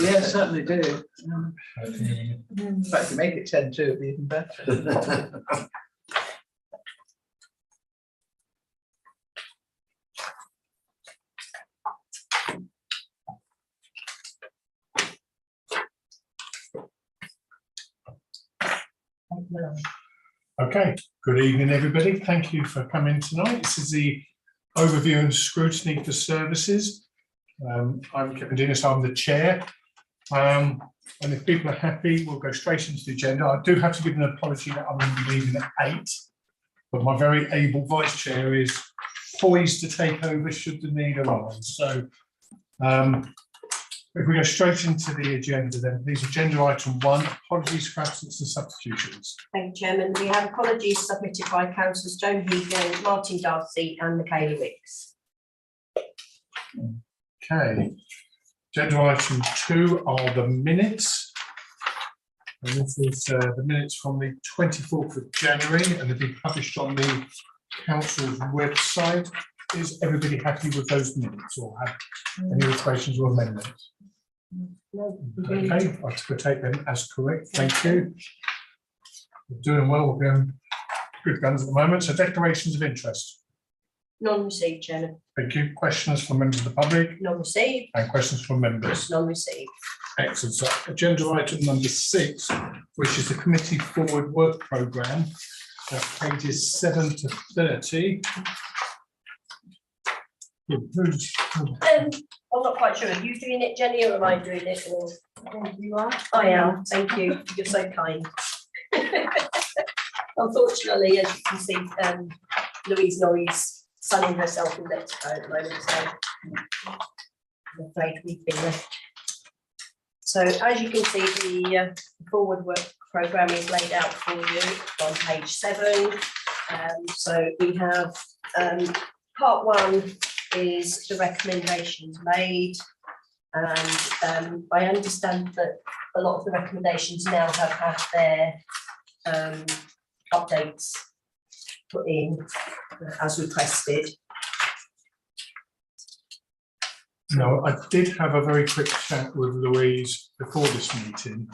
Yeah, certainly do. Okay. In fact, if you make it 10 to, it'd be even better. Okay, good evening, everybody. Thank you for coming tonight. This is the overview and scrutiny for services. I'm Kevin Dennis, I'm the chair. And if people are happy, we'll go straight into the agenda. I do have to give an apology that I'm going to be leaving at 8, but my very able vice chair is poised to take over should the need arise. So if we go straight into the agenda, then please, agenda item 1, apologies for absence and substitutions. Thank you, Chairman. We have apologies submitted by councillors Joan Hegan, Martin Darcy and Michaela Wicks. Okay, agenda item 2 are the minutes. And this is the minutes from the 24th of January and they've been published on the council's website. Is everybody happy with those minutes or have any alterations or amendments? No. Okay, I could take them as correct. Thank you. We're doing well. We're going good guns at the moment. So declarations of interest. None received, Chairman. Thank you. Questions from members of the public None received. and questions from members. None received. Excellent. So agenda item number 6, which is the committee forward work programme, pages 7 to 30. I'm not quite sure. Are you doing it, Jenny, or am I doing it? Or... You are? I am. Thank you. You're so kind. Unfortunately, as you can see, Louise Norrie's sunning herself in Mexico at the moment, so I'm afraid we've been left. So as you can see, the forward work programme is laid out for you on page 7. So we have part 1 is the recommendations made, and I understand that a lot of the recommendations now have had their updates put in as requested. No, I did have a very quick chat with Louise before this meeting,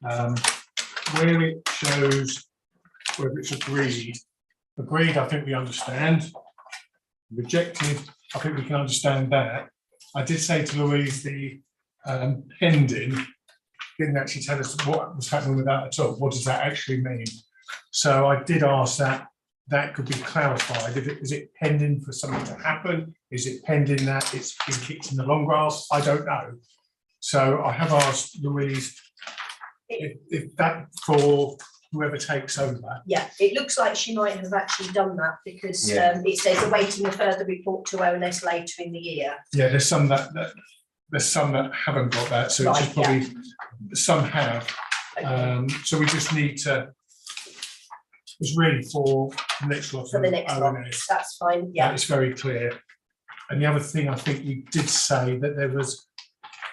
where it shows whether it's agreed. Agreed, I think we understand. Rejected, I think we can understand that. I did say to Louise the pending didn't actually tell us what was happening with that at all. What does that actually mean? So I did ask that could be clarified. Is it pending for something to happen? Is it pending that it's been kicked in the long grass? I don't know. So I have asked Louise if that for whoever takes over. Yeah, it looks like she might have actually done that because it says awaiting a further report to ONS later in the year. Yeah, there's some that haven't got that, so Right, it's just probably some have. Okay. So we just need to. It's really for the next lot. For the next lot, ONS. that's fine. Yeah. It's very clear. And the other thing I think we did say that there was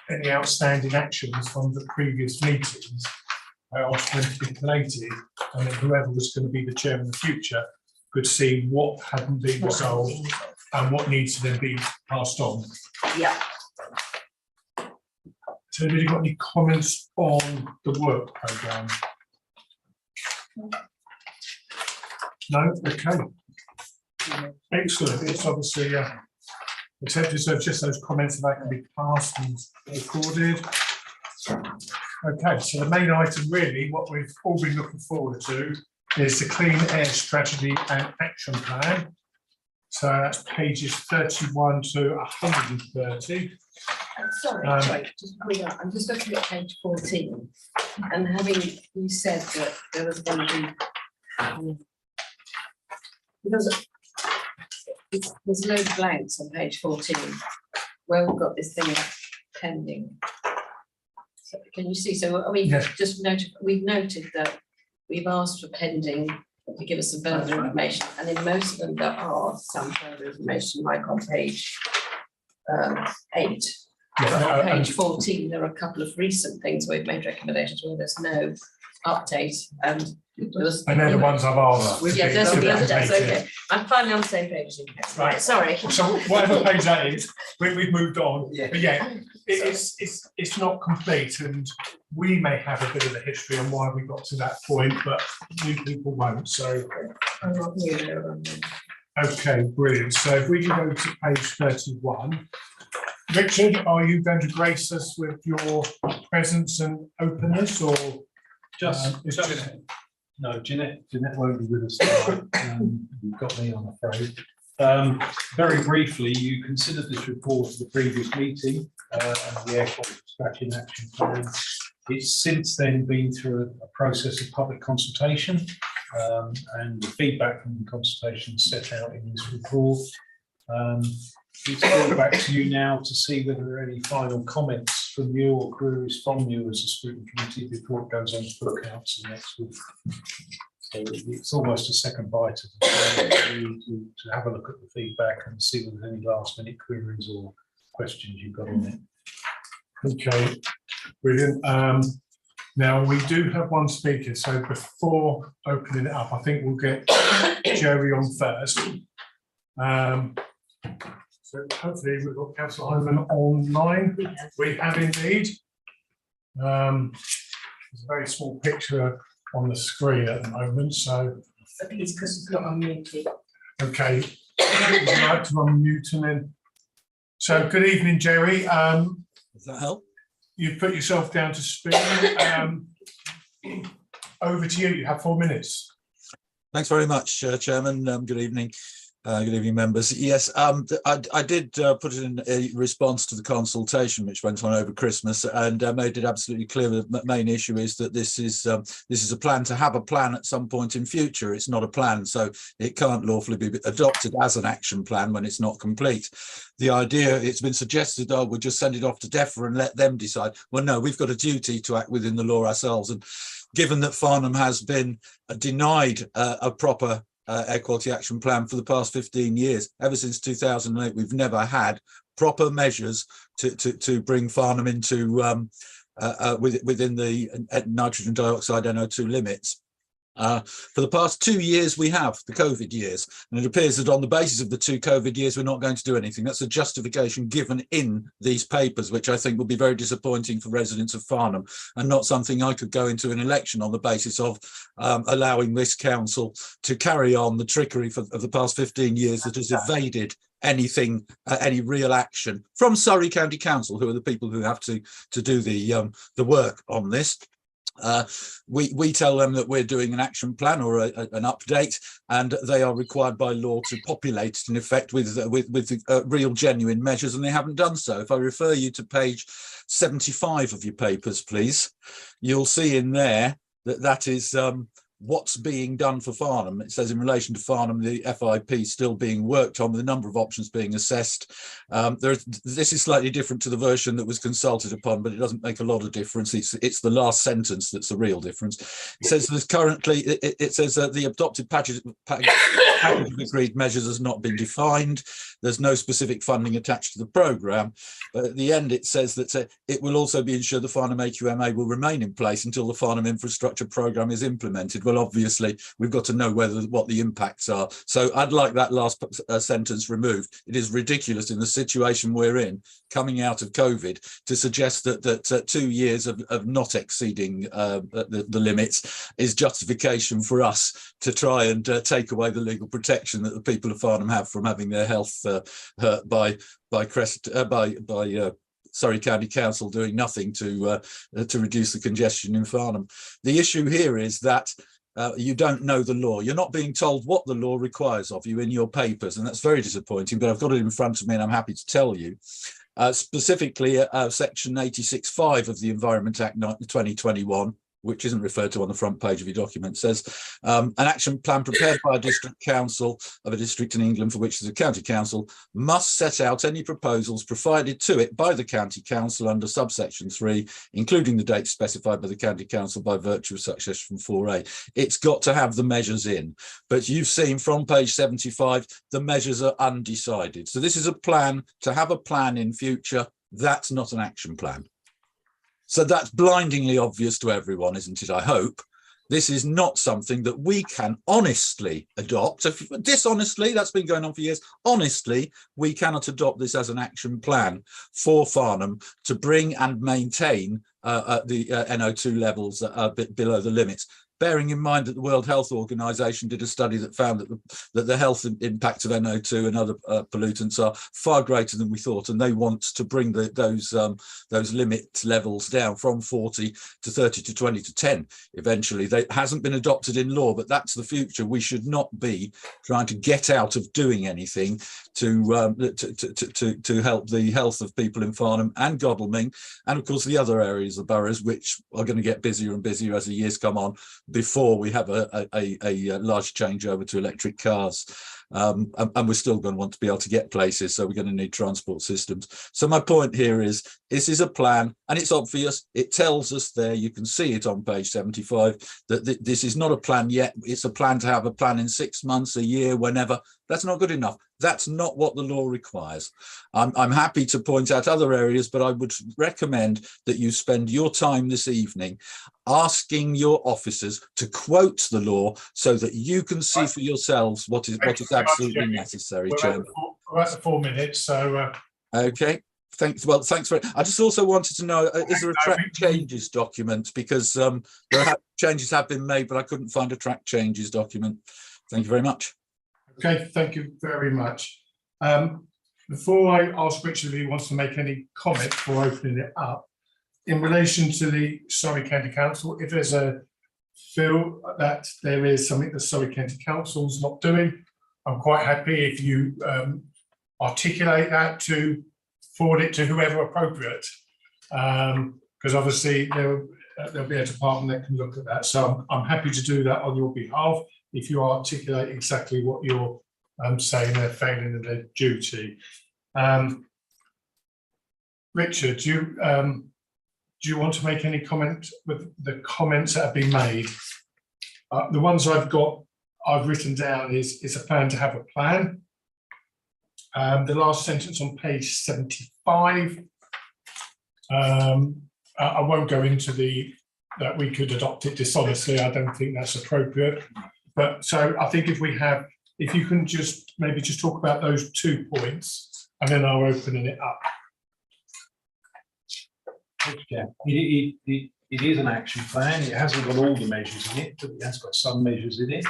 any outstanding actions from the previous meetings. I asked them to be collated, and then whoever was going to be the chair in the future could see what hadn't been resolved and what needs to then be passed on. Yeah. So, have you got any comments on the work programme? No? Okay. Excellent. It's obviously accepted, so just those comments that can be passed and recorded. Okay, so the main item really, what we've all been looking forward to is the Clean Air Strategy and Action Plan. So that's pages 31 to 130. Sorry, just quick up. I'm just looking at page 14 and having you said that there was going to be because there's no blanks on page 14 where we've got this thing pending. So can you see? So are we just noted? We've noted that we've asked for pending to give us some further information, and in most of them there are some further information, like on page 8. Yeah, On page 14, there are a couple of recent things where we've made recommendations where there's no update and there was. And they're the ones I've asked. to Yeah, be- those to are be the updates, completed. okay. I'm finally on the same page as you. Right. Right, sorry. So whatever page that is, we've moved on. Yeah. But yeah, it's not complete, and we may have a bit of the history on why we got to that point, but new people won't. So I'm not new there, okay, brilliant. So if we can go to page 31. Richard, are you going to grace us with your presence and openness, or is Jeanette? No, Jeanette won't be with us tonight. You've got me, I'm afraid. Very briefly, you considered this report at the previous meeting, and the Air Quality Strategy and Action Plan. It's since then been through a process of public consultation, and the feedback from the consultation is set out in this report. It's brought back to you now to see whether there are any final comments from you or queries from you as a scrutiny committee before it goes on to full council next week. So it's almost a second bite of the cherry for you to have a look at the feedback and see whether there's any last minute queries or questions you've got on it. Okay, brilliant. Now we do have one speaker, so before opening it up, I think we'll get Jerry on first. So hopefully we've got Councillor Hyman online. We have indeed. There's a very small picture on the screen at the moment, so But it's because it's not unmuted. okay. Would you like to unmute and then? So good evening, Jerry. Does that help? You've put yourself down to speak. Over to you. You have 4 minutes. Thanks very much, Chairman. Good evening. Good evening, members. Yes, I did put it in a response to the consultation which went on over Christmas, and made it absolutely clear that the main issue is that this is a plan to have a plan at some point in future. It's not a plan, so it can't lawfully be adopted as an action plan when it's not complete. The idea, it's been suggested, oh, we'll just send it off to DEFRA and let them decide. Well, no, we've got a duty to act within the law ourselves, and given that Farnham has been denied a proper air quality action plan for the past 15 years. Ever since 2008, we've never had proper measures to bring Farnham into within the nitrogen dioxide NO2 limits. For the past 2 years, we have the COVID years, and it appears that on the basis of the 2 COVID years, we're not going to do anything. That's a justification given in these papers, which I think will be very disappointing for residents of Farnham, and not something I could go into an election on the basis of allowing this council to carry on the trickery of the past 15 years that has evaded anything, any real action from Surrey County Council, who are the people who have to do the work on this. We tell them that we're doing an action plan or an update, and they are required by law to populate it in effect with real genuine measures, and they haven't done so. If I refer you to page 75 of your papers, please, you'll see in there that is what's being done for Farnham. It says in relation to Farnham, the FIP still being worked on, with a number of options being assessed. This is slightly different to the version that was consulted upon, but it doesn't make a lot of difference. It's the last sentence that's the real difference. It says there's currently, it says that the adopted package of agreed measures has not been defined. There's no specific funding attached to the programme. But at the end, it says that it will also be ensured the Farnham AQMA will remain in place until the Farnham infrastructure programme is implemented. Well, obviously, we've got to know what the impacts are. So I'd like that last sentence removed. It is ridiculous in the situation we're in, coming out of COVID, to suggest that 2 years of not exceeding the limits is justification for us to try and take away the legal protection that the people of Farnham have from having their health hurt by Surrey County Council doing nothing to reduce the congestion in Farnham. The issue here is that you don't know the law. You're not being told what the law requires of you in your papers, and that's very disappointing, but I've got it in front of me and I'm happy to tell you. Specifically, section 86(5) of the Environment Act 2021, which isn't referred to on the front page of your document, says an action plan prepared by a district council of a district in England for which there's a county council must set out any proposals provided to it by the county council under subsection 3, including the dates specified by the county council by virtue of such section 4A. It's got to have the measures in, but you've seen from page 75, the measures are undecided. So this is a plan to have a plan in future. That's not an action plan. So that's blindingly obvious to everyone, isn't it? I hope. This is not something that we can honestly adopt. If dishonestly, that's been going on for years. Honestly, we cannot adopt this as an action plan for Farnham to bring and maintain the NO2 levels that are a bit below the limits. Bearing in mind that the World Health Organization did a study that found that the health impact of NO2 and other pollutants are far greater than we thought, and they want to bring those limit levels down from 40 to 30 to 20 to 10 eventually. That hasn't been adopted in law, but that's the future. We should not be trying to get out of doing anything to help the health of people in Farnham and Godalming, and of course the other areas of boroughs, which are going to get busier and busier as the years come on, before we have a large changeover to electric cars. And we're still going to want to be able to get places, so we're going to need transport systems. So my point here is, this is a plan, and it's obvious. It tells us there, you can see it on page 75, that this is not a plan yet. It's a plan to have a plan in 6 months, a year, whenever. That's not good enough. That's not what the law requires. I'm happy to point out other areas, but I would recommend that you spend your time this evening asking your officers to quote the law so that you can see for yourselves what is absolutely necessary, Chairman. We're at the 4 minutes, so okay. Thanks. Well, thanks very. I just also wanted to know: is there a track changes document? Because changes have been made, but I couldn't find a track changes document. Thank you very much. okay, thank you very much. Before I ask Richard if he wants to make any comment before opening it up, in relation to the Surrey County Council, if there's a feel that there is something the Surrey County Council's not doing, I'm quite happy if you articulate that to forward it to whoever appropriate, because obviously there'll be a department that can look at that. So I'm happy to do that on your behalf if you articulate exactly what you're saying they're failing in their duty. Richard, do you want to make any comment with the comments that have been made? The ones I've written down is a plan to have a plan. The last sentence on page 75. I won't go into that we could adopt it dishonestly. I don't think that's appropriate. But so I think if you can maybe just talk about those 2 points, and then I'll open it up. Yeah, it is an action plan. It hasn't got all the measures in it, but it has got some measures in it.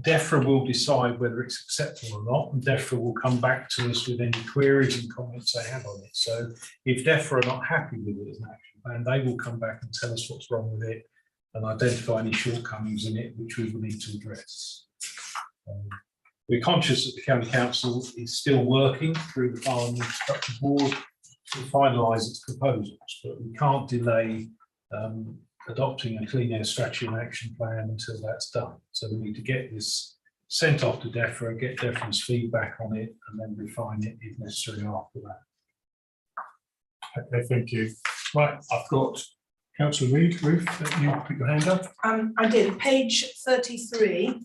DEFRA will decide whether it's acceptable or not, and DEFRA will come back to us with any queries and comments they have on it. So if DEFRA are not happy with it as an action plan, they will come back and tell us what's wrong with it and identify any shortcomings in it, which we will need to address. We're conscious that the County Council is still working through the Farnham Infrastructure Board to finalise its proposals, but we can't delay adopting a clean air strategy and action plan until that's done. So we need to get this sent off to DEFRA, get DEFRA's feedback on it, and then refine it if necessary after that. Okay, thank you. Right, I've got Councillor Reid. Ruth, you put your hand up. I did, page 33.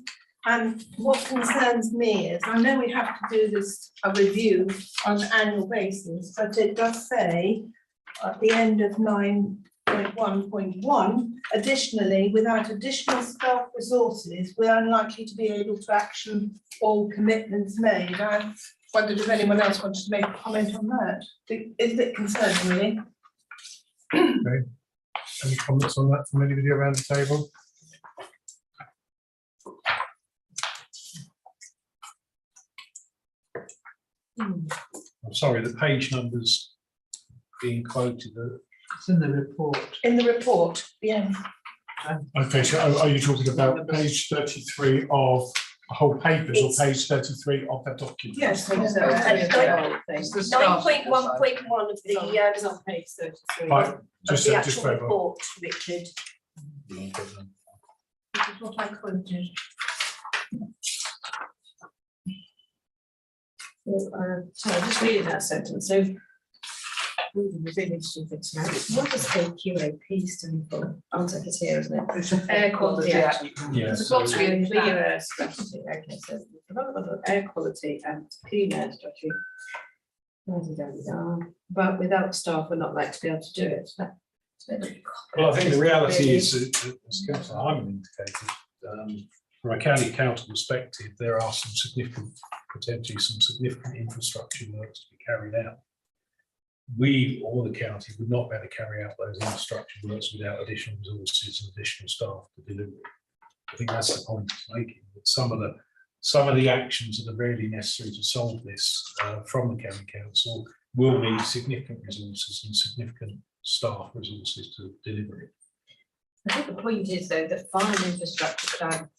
And what concerns me is, I know we have to do a review on an annual basis, but it does say at the end of 9.1.1, additionally, without additional staff resources, we are unlikely to be able to action all commitments made. I wondered if anyone else wanted to make a comment on that. It's a bit concerning, really. Okay. Any comments on that from anybody around the table? I'm sorry, the page numbers being quoted. It's in the report. In the report, yeah. Okay, so are you talking about page 33 of the whole papers or page 33 of that document? Yes. 9.1.1 of the It's on page 33. Right, of just the so, actual just for everyone. report, Richard. This is what I quoted. So I'm just reading that sentence. So, really interesting thing to know. What does AQAP stand for? I'll take it here, isn't it? Air quality action. Yes. It's got to be a clear air strategy. Okay, so development of air quality and clean air strategy. But without staff, we're not likely to be able to do it. Well, I think the reality is, as Councillor Hyman indicated, from a county council perspective, there are some significant, potentially some significant infrastructure works to be carried out. We, or the county, would not be able to carry out those infrastructure works without additional resources and additional staff to deliver it. I think that's the point it's making, that some of the actions that are really necessary to solve this from the county council will need significant resources and significant staff resources to deliver it. I think the point is though that farm infrastructure plan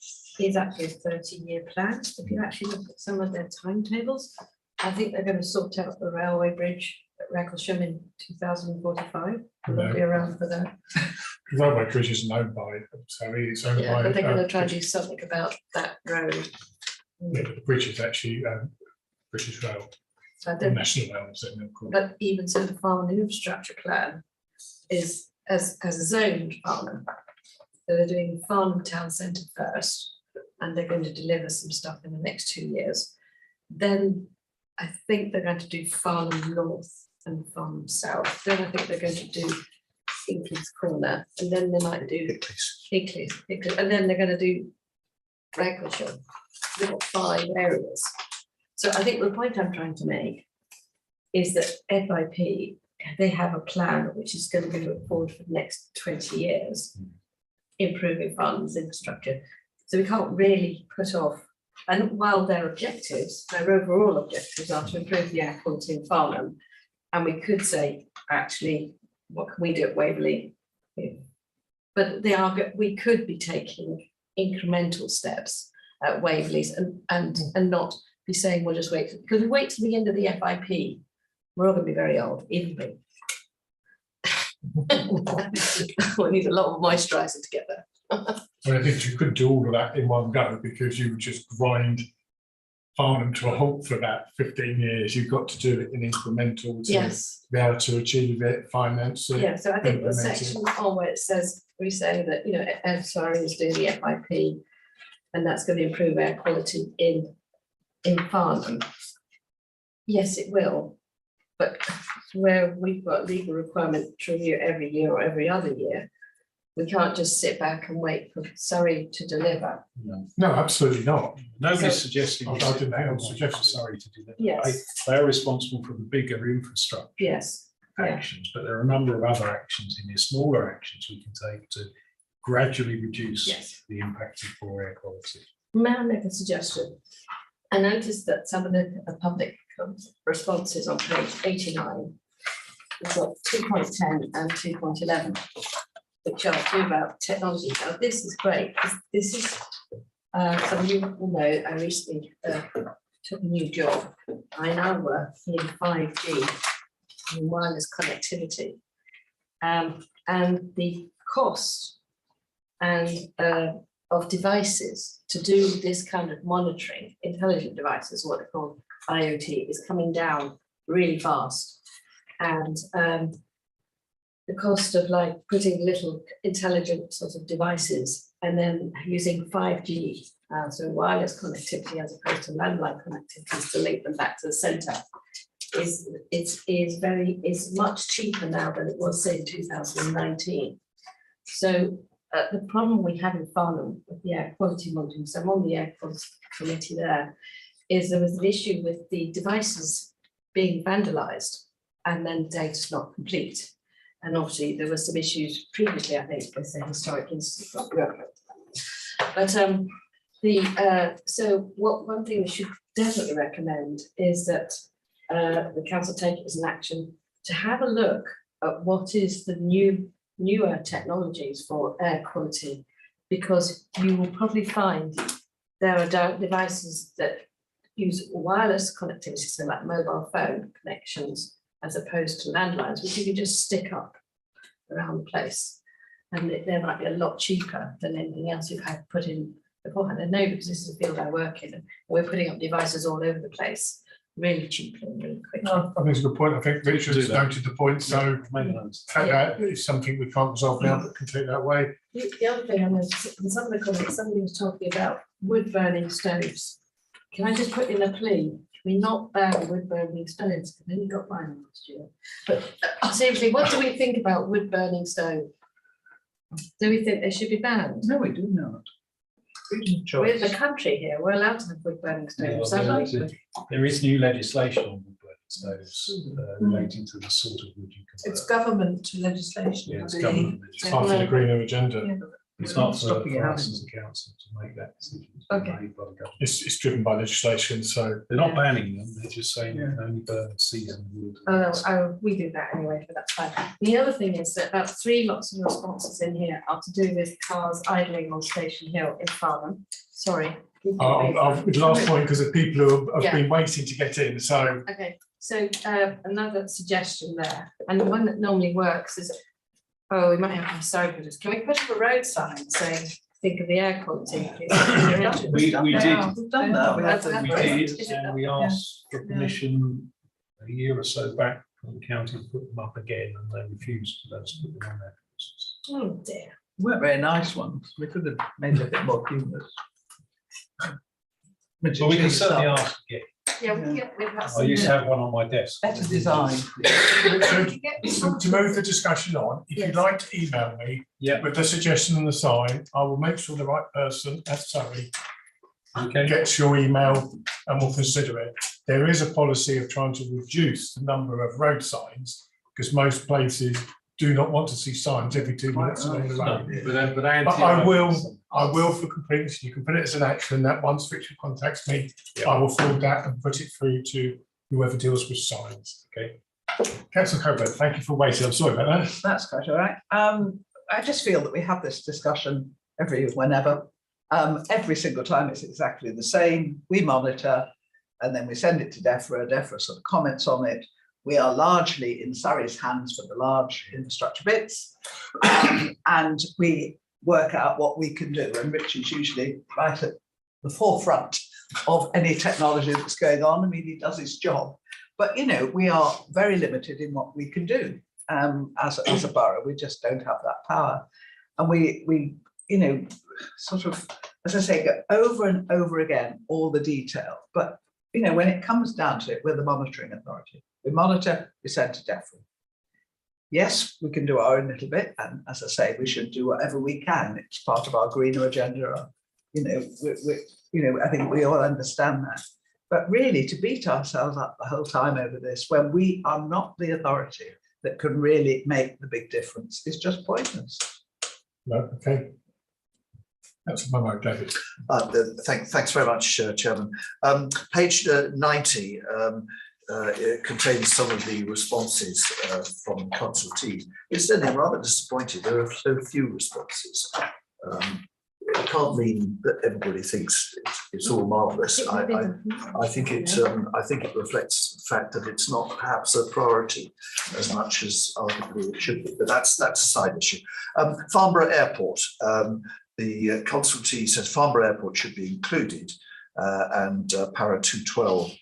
is actually a 30-year plan. If you actually look at some of their timetables, I think they're going to sort out the railway bridge at Recklesham in 2045. We'll be around for that. Railway bridge isn't owned by, so it's owned Yeah, by. but they're going to try and do something about that road. The bridge is actually British Rail, So I or don't, National Rail, is it now called? but even so, the farm infrastructure plan is as a zoned farm. So they're doing Farnham Town Centre first, and they're going to deliver some stuff in the next 2 years. Then I think they're going to do Farnham North and Farnham South. Then I think they're going to do Incleys Corner, and then they might do Incleys, and then they're going to do Recklesham. They've got 5 areas. So I think the point I'm trying to make is that FIP, they have a plan which is going to go forward for the next 20 years, improving farms infrastructure. So we can't really put off, and while their objectives, their overall objectives are to improve the air quality in Farnham, and we could say, actually, what can we do at Waverley? But they are, we could be taking incremental steps at Waverley's and not be saying, we'll just wait, because we wait till the end of the FIP, we're all going to be very old, even me. We need a lot of moisturiser to get there. I think you couldn't do all of that in one go because you would just grind Farnham to a halt for about 15 years. You've got to do it in incremental to Yes. be able to achieve it, finance it. Yeah, so I think the implement it. section on where it says, we say that, you know, FSRI is doing the FIP, and that's going to improve air quality in Farnham. Yes, it will, but where we've got legal requirement to review every year or every other year, we can't just sit back and wait for Surrey to deliver. No, absolutely not. Nobody's So- suggesting. I it's didn't think I was necessary suggesting. to deliver. Yes. They're responsible for the bigger infrastructure Yes, yeah. actions, but there are a number of other actions in here, smaller actions we can take to gradually reduce Yes. the impact of poor air quality. May I make a suggestion? I noticed that some of the public responses on page 89, we've got 2.10 and 2.11, which are two about technology. Now, this is great. This is, some of you will know, I recently took a new job. I now work in 5G, in wireless connectivity. And the cost and of devices to do this kind of monitoring, intelligent devices, what they call IoT, is coming down really fast. And the cost of like putting little intelligent sort of devices and then using 5G, so wireless connectivity as opposed to landline connectivity to link them back to the centre, is much cheaper now than it was, say, in 2019. So the problem we have in Farnham with the air quality monitoring, so I'm on the air quality committee there, is there was an issue with the devices being vandalised and then data's not complete. And obviously there were some issues previously, I think, with the historic institute. But so one thing we should definitely recommend is that the council take it as an action to have a look at what is the newer technologies for air quality, because you will probably find there are devices that use wireless connectivity, so like mobile phone connections, as opposed to landlines, which you can just stick up around the place. And they might be a lot cheaper than anything else you've had put in beforehand. I know because this is the field I work in, and we're putting up devices all over the place, really cheaply and really quickly. No, I think it's a good point. I think Richard has Do that. noted the point, so take that, it's something we can't resolve now, but can take that away. The other thing I noticed in some of the comments, somebody was talking about wood burning stoves. Can I just put in a plea? we not ban wood burning stones? Because then you got mine last year. But seriously, what do we think about wood burning stone? Do we think they should be banned? No, we do not. Freedom of We're the choice. country here, we're allowed to have wood burning stones. Well, So there is new legislation on wood burning stones relating to the sort of wood you can. It's burn. government legislation. Yeah, it's I government believe. It's part of the greener agenda. It's We're not not stopping it for us happening. as a council to make that decision. It's Okay. made by the government. It's driven by legislation, so They're not Yeah. banning them, they're just saying you can only burn seasoned wood. we do that anyway, but that's fine. The other thing is that about 3 lots of responses in here are to do with cars idling on Station Hill in Farnham. Sorry. the last point, because the people who have Yeah. been waiting to get in, so Okay, so another suggestion there, and the one that normally works is, oh, we might have to be sorry for this. Can we put up a road sign saying, think of the air quality? We did, We've done that. We That's have we to- happened. did, Is it and we asked for permission a year or so back from the county to put them up again, and they refused to let us put them on there. Oh dear. Weren't very nice ones. We could have made it a bit more humorous. Well, we can certainly ask again. Yeah, we can get, we've had I some. used to have one on my desk. Better design. to move the discussion on, if you'd Yes. like to email me Yeah, with the suggestion and the sign, I will make sure the right person at Surrey okay. gets your email and will consider it. There is a policy of trying to reduce the number of road signs, because most places do not want to see signs every 2 minutes along the No, road. but But I will for completeness, you can put it as an action, that once Richard contacts me, Yeah. I will forward that and put it through to whoever deals with signs. Okay. Councillor Coburn, thank you for waiting, I'm sorry about that. That's quite all right. I just feel that we have this discussion whenever. Every single time it's exactly the same. We monitor and then we send it to DEFRA. DEFRA sort of comments on it. We are largely in Surrey's hands for the large infrastructure bits. And we work out what we can do. And Rich is usually right at the forefront of any technology that's going on. I mean, he does his job. But, you know, we are very limited in what we can do as a borough. We just don't have that power. And we you know, sort of, as I say, go over and over again, all the detail. But, you know, when it comes down to it, we're the monitoring authority. We monitor, we send to DEFRA. Yes, we can do our own little bit. And as I say, we should do whatever we can. It's part of our greener agenda. You know, I think we all understand that. But really, to beat ourselves up the whole time over this, when we are not the authority that can really make the big difference, is just pointless. No, okay. That's my vote, David. Thanks very much, Chairman. Page 90 it contains some of the responses from consultees. Incidentally, I'm rather disappointed there are so few responses. It can't mean that everybody thinks it's all marvellous. I think it reflects the fact that it's not perhaps a priority as much as arguably it should be. But that's a side issue. Farnborough Airport. The consultee says Farnborough Airport should be included, and para 212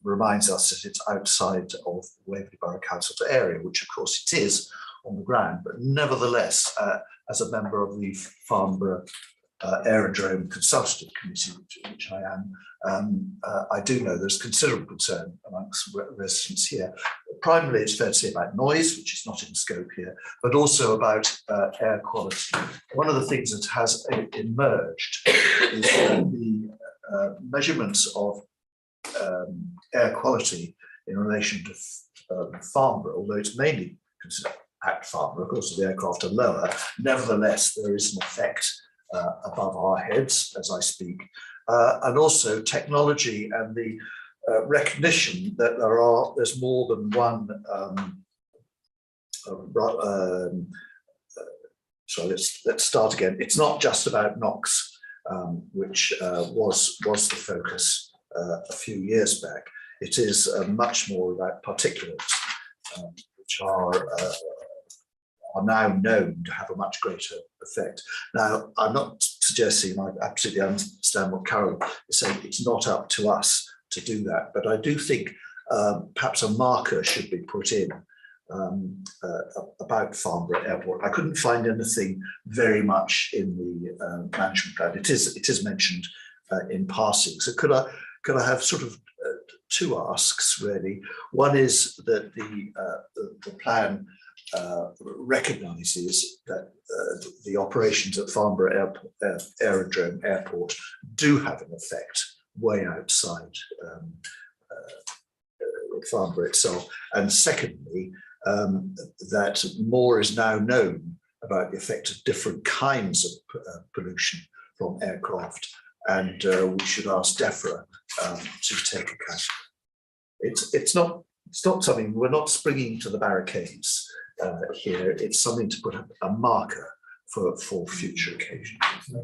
reminds us that it's outside of Waverley Borough Council's area, which of course it is on the ground, but nevertheless, as a member of the Farnborough Aerodrome Consultative Committee, which I am, I do know there's considerable concern amongst residents here. Primarily, it's fair to say about noise, which is not in scope here, but also about air quality. One of the things that has emerged is the measurements of air quality in relation to Farnborough, although it's mainly considered at Farnborough. Of course, the aircraft are lower. Nevertheless, there is an effect above our heads as I speak, and also technology and the recognition that there's more than one. So let's start again. It's not just about NOx, which was the focus a few years back. It is much more about particulates, which are now known to have a much greater effect. Now, I'm not suggesting, I absolutely understand what Carol is saying, it's not up to us to do that, but I do think perhaps a marker should be put in about Farnborough Airport. I couldn't find anything very much in the management plan. It is mentioned in passing. So could can I have sort of two asks really? One is that the plan recognises that the operations at Farnborough Aerodrome Airport do have an effect way outside Farnborough itself. And secondly, that more is now known about the effect of different kinds of pollution from aircraft, and we should ask DEFRA to take account. It's not something, we're not springing to the barricades here. It's something to put a marker for future occasions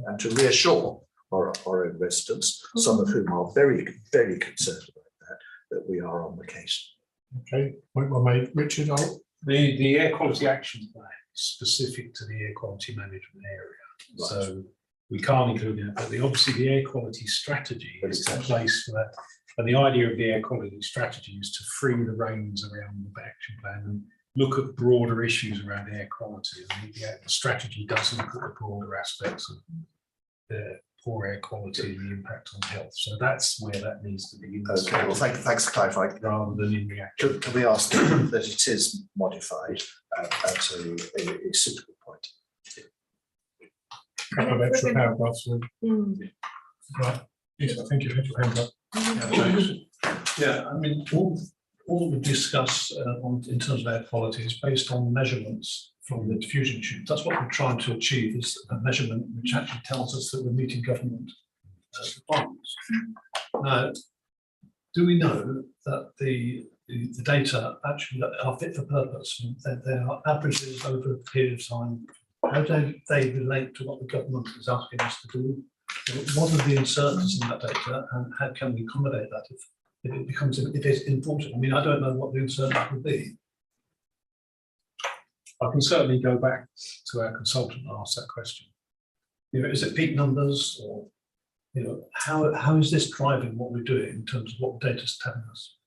and to reassure our own residents, some of whom are very, very concerned about that we are on the case. Okay, point well made. Richard, The air quality action plan is specific to the air quality management area. Right. So we can't include it, but obviously the air quality strategy is in place for that. And the idea of the air quality strategy is to free the reins around the action plan and look at broader issues around air quality. And the strategy does look at the broader aspects of the poor air quality and the impact on health. So that's where that needs to be. Okay, well, thanks for clarifying. Rather than in the action. Can we ask that it is modified at a suitable point? a couple of extra paragraphs. Right, yes, I think you've had your hand up. Yeah, I mean, all we discuss in terms of air quality is based on measurements from the diffusion tube. That's what we're trying to achieve, is a measurement which actually tells us that we're meeting government requirements. Now, do we know that the data actually are fit for purpose, and that there are averages over a period of time? How do they relate to what the government is asking us to do? What are the uncertainties in that data, and how can we accommodate that if it becomes, if it's important? I mean, I don't know what the uncertainty will be. I can certainly go back to our consultant and ask that question. You know, is it peak numbers, or you know, how is this driving what we're doing in terms of what the data is telling us?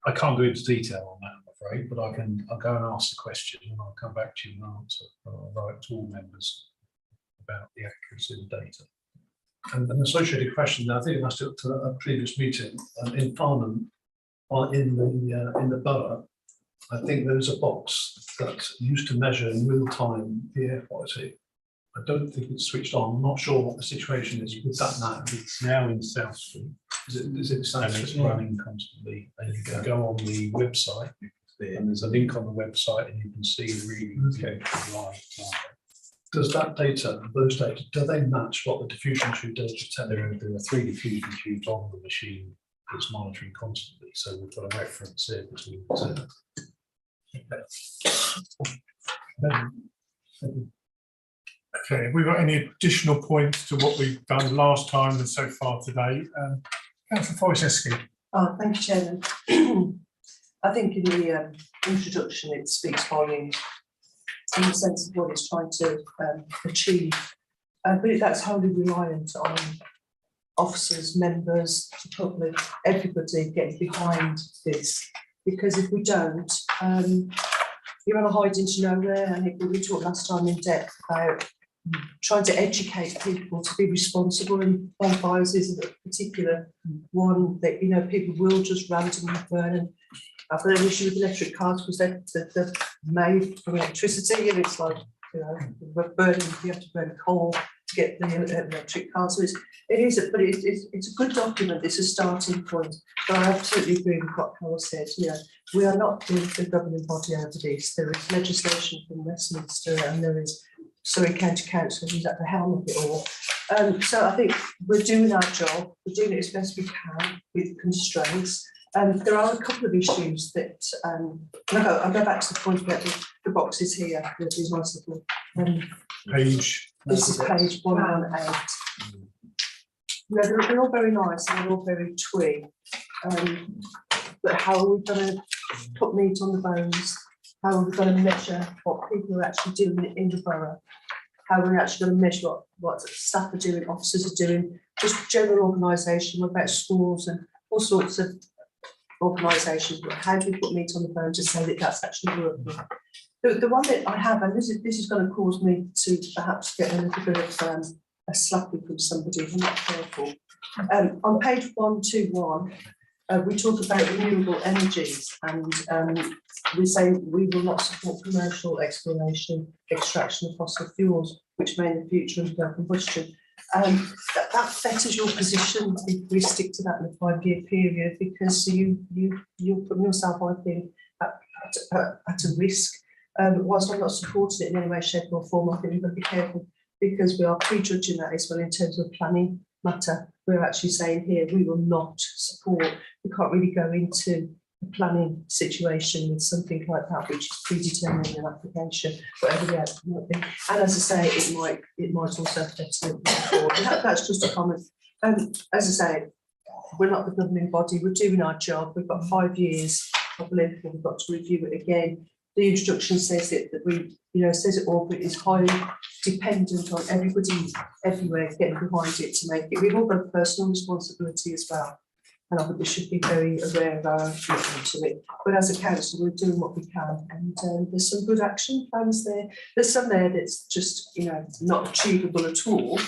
I can't go into detail on that, I'm afraid, but I'll go and ask the question, and I'll come back to you and answer. I'll write to all members about the accuracy of the data. And an associated question, I think it must have to a previous meeting in Farnham, or in the borough. I think there is a box that used to measure in real time the air quality. I don't think it's switched on. I'm not sure what the situation is with that now. It's now in South Street. Is it South Street? It's running constantly, and you can go on the website, and there's a link on the website, and you can see the readings live. Does that data, those data, do they match what the diffusion tube data tell? There are 3 diffusion tubes on the machine that's monitoring constantly, so we've got a reference here between the 2. Okay, have we got any additional points to what we've done last time and so far today? Councillor Wojciechowski. Oh, thank you, Chairman. I think in the introduction it speaks volumes in the sense of what it's trying to achieve, but that's wholly reliant on officers, members, the public, everybody getting behind this, because if we don't, you're on a hide into nowhere. And we talked last time in depth about trying to educate people to be responsible, and bonfires is a particular one that, you know, people will just randomly burn. And I've got an issue with electric cars because they're made from electricity, and it's like, you know, we're burning, you have to burn coal to get the electric car. So it's a good document. It's a starting point. But I absolutely agree with what Carol said. You know, we are not the governing body over this. There is legislation from Westminster, and there is Surrey County Council who's at the helm of it all. So I think we're doing our job. We're doing it as best we can with constraints. There are a couple of issues that I'll go back to the point about the boxes here. These nice little Page. This is page 118. No, they're all very nice and they're all very twee. But how are we going to put meat on the bones? How are we going to measure what people are actually doing in the borough? How are we actually going to measure what staff are doing, officers are doing, just general organisation, what about schools and all sorts of organisations? How do we put meat on the bone to say that that's actually working? The one that I have, and this is going to cause me to perhaps get a little bit of a slapping from somebody if I'm not careful, On page 121, we talk about renewable energies, and we say we will not support commercial exploration, extraction of fossil fuels, which may in the future undergo combustion. That fetters your position if we stick to that in a 5-year period, because you're putting yourself, I think, at a risk. Whilst I'm not supporting it in any way, shape or form, I think we've got to be careful, because we are prejudging that as well in terms of planning matter. We're actually saying here we will not support. We can't really go into a planning situation with something like that, which is predetermined in an application, whatever the outcome might be. And as I say, it might also affect it. That's just a comment. As I say, we're not the governing body. We're doing our job. We've got 5 years. I believe we've got to review it again. The instruction says it that we, says it all, but it's highly dependent on everybody everywhere getting behind it to make it. We've all got a personal responsibility as well, and I think we should be very aware of our commitment to it. But as a council, we're doing what we can, and there's some good action plans there. There's some there that's just, not achievable at all,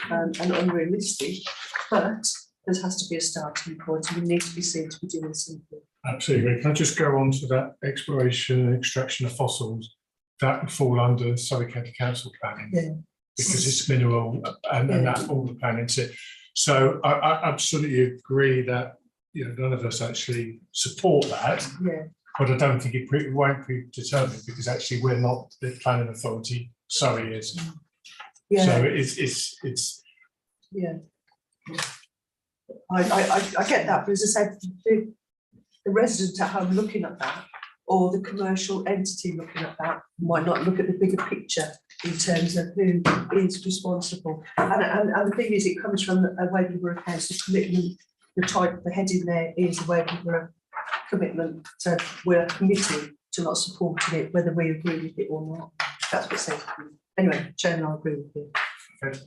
and unrealistic, but there has to be a starting point, and we need to be seen to be doing something. Absolutely. Can I just go on to that exploration and extraction of fossils? That would fall under Surrey County Council planning, because it's mineral and that all the planning. So I absolutely agree that none of us actually support that. Yeah. But I don't think it won't be determined, because actually we're not the planning authority. Surrey is. Yeah. So it's. Yeah. I get that, but as I said, the resident at home looking at that, or the commercial entity looking at that, might not look at the bigger picture in terms of who is responsible. And the thing is, it comes from a Waverley Borough Council commitment. The heading there is a Waverley Borough commitment. So we're committed to not supporting it, whether we agree with it or not. That's what it says. Anyway, Chairman, I agree with you. And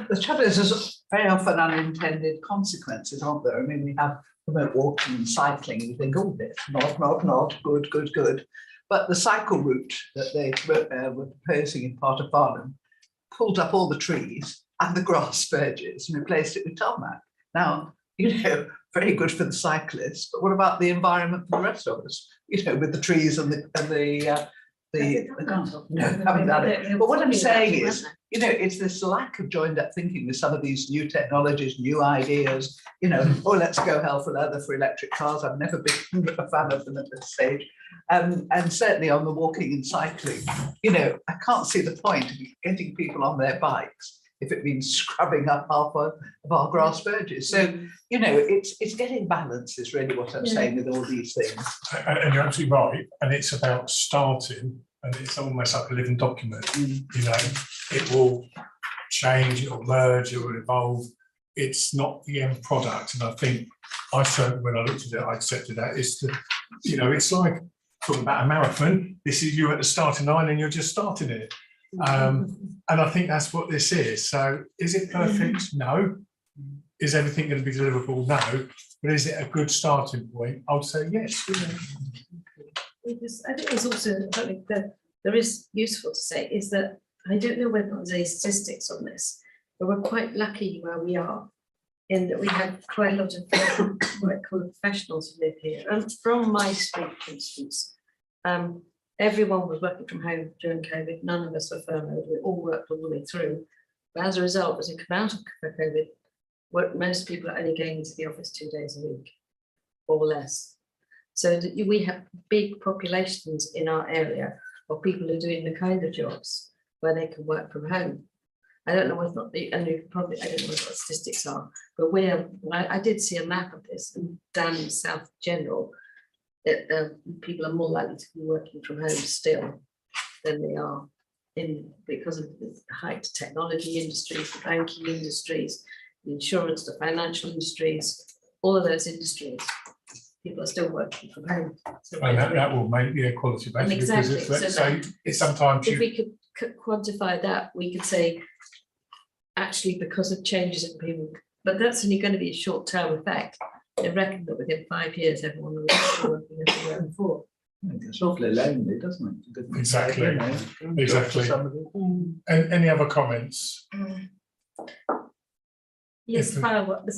the trouble is, there's very often unintended consequences, aren't there? I mean, we have remote walking and cycling, and you think, oh, this, not, good. But the cycle route that they were proposing in part of Farnham pulled up all the trees and the grass spurges and replaced it with tarmac. Now, very good for the cyclists, but what about the environment for the rest of us? With the trees and the but what I'm saying is, it's this lack of joined up thinking with some of these new technologies, new ideas, let's go hell for leather for electric cars. I've never been a fan of them at this stage. And certainly on the walking and cycling, I can't see the point of getting people on their bikes if it means scrubbing up half of our grass verges. So, it's getting balance is really what I'm saying with all these things. And you're absolutely right. And it's about starting, and it's almost like a living document. It will change, it will merge, it will evolve. It's not the end product. And I think I certainly, when I looked at it, I accepted that. It's like talking about a marathon. This is you at the starting line and you're just starting it. And I think that's what this is. So is it perfect? No. Is everything going to be deliverable? No. But is it a good starting point? I would say yes. I think it's also something that there is useful to say is that I don't know whether there's any statistics on this, but we're quite lucky where we are in that we have quite a lot of what I call professionals who live here. And from my street, for instance, everyone was working from home during COVID. None of us were furloughed. We all worked all the way through. But as a result, as we come out of COVID, most people are only going into the office 2 days a week or less. So we have big populations in our area of people who are doing the kind of jobs where they can work from home. I don't know whether I don't know what statistics are, but I did see a map of this, and down in South General, people are more likely to be working from home still than they are because of the high technology industries, the banking industries, the insurance, the financial industries, all of those industries. People are still working from home. So and that will make the equality better. Exactly. Because let's say it's sometimes if we could quantify that, we could say, actually, because of changes in people, but that's only going to be a short-term effect. They reckon that within 5 years, everyone will be working everywhere before. It's awfully lonely, doesn't it? Exactly. Exactly. And any other comments? Yes, If the final one, the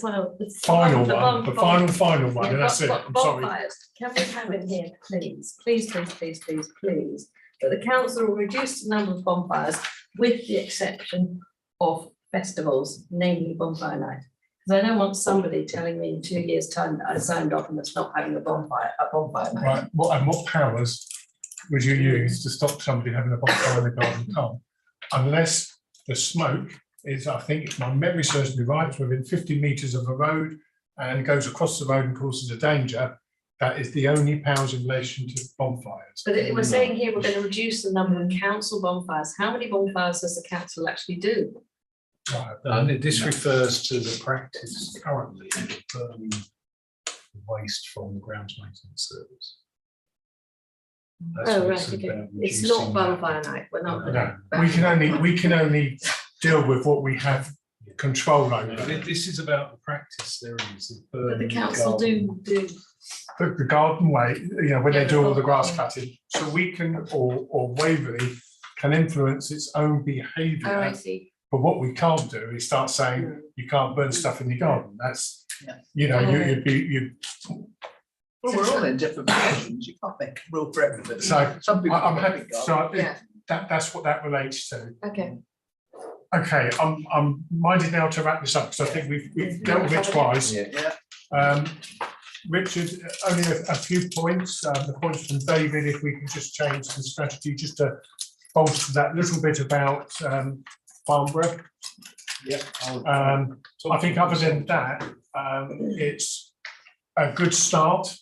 final one, and that's it, I'm sorry. Bonfires, can we have it here, please, please, please, please, please, please, that the council will reduce the number of bonfires with the exception of festivals, namely bonfire night. Because I don't want somebody telling me in 2 years' time that I signed off and it's not having a bonfire night. Right, what powers would you use to stop somebody having a bonfire in the garden? Can't, unless the smoke is, I think, if my memory serves me right, it's within 50 metres of a road and goes across the road and causes a danger. That is the only powers in relation to bonfires. But we're saying here we're going to reduce the number of council bonfires. How many bonfires does the council actually do? Right, This refers to the practice currently of burning waste from the grounds maintenance service. That's Oh, what right, it's okay. about, It's not reducing bonfire that. night, we're not. no, we can only deal with what we have control over. This is about the practice there is. Of But the burning council garden. do. The garden way, you know, when they Yeah, do all the the grass bonfire. cutting, so we can, or Waverley can influence its own Oh, I behaviour. see. But what we can't do is start saying you can't burn stuff in your garden. That's, Yeah. you know, you'd Well, we're all in different positions. You can't make a rule for everybody. So, Some people. I'm happy, so Yeah, that's what that relates to. okay. Okay, I'm minded now to wrap this up, because I think we've dealt with it twice. Yeah. Richard, only a few points, the points from David, if we can just change the strategy, just to bolster that little bit about Farnborough. Yeah. I think other than that, it's a good start.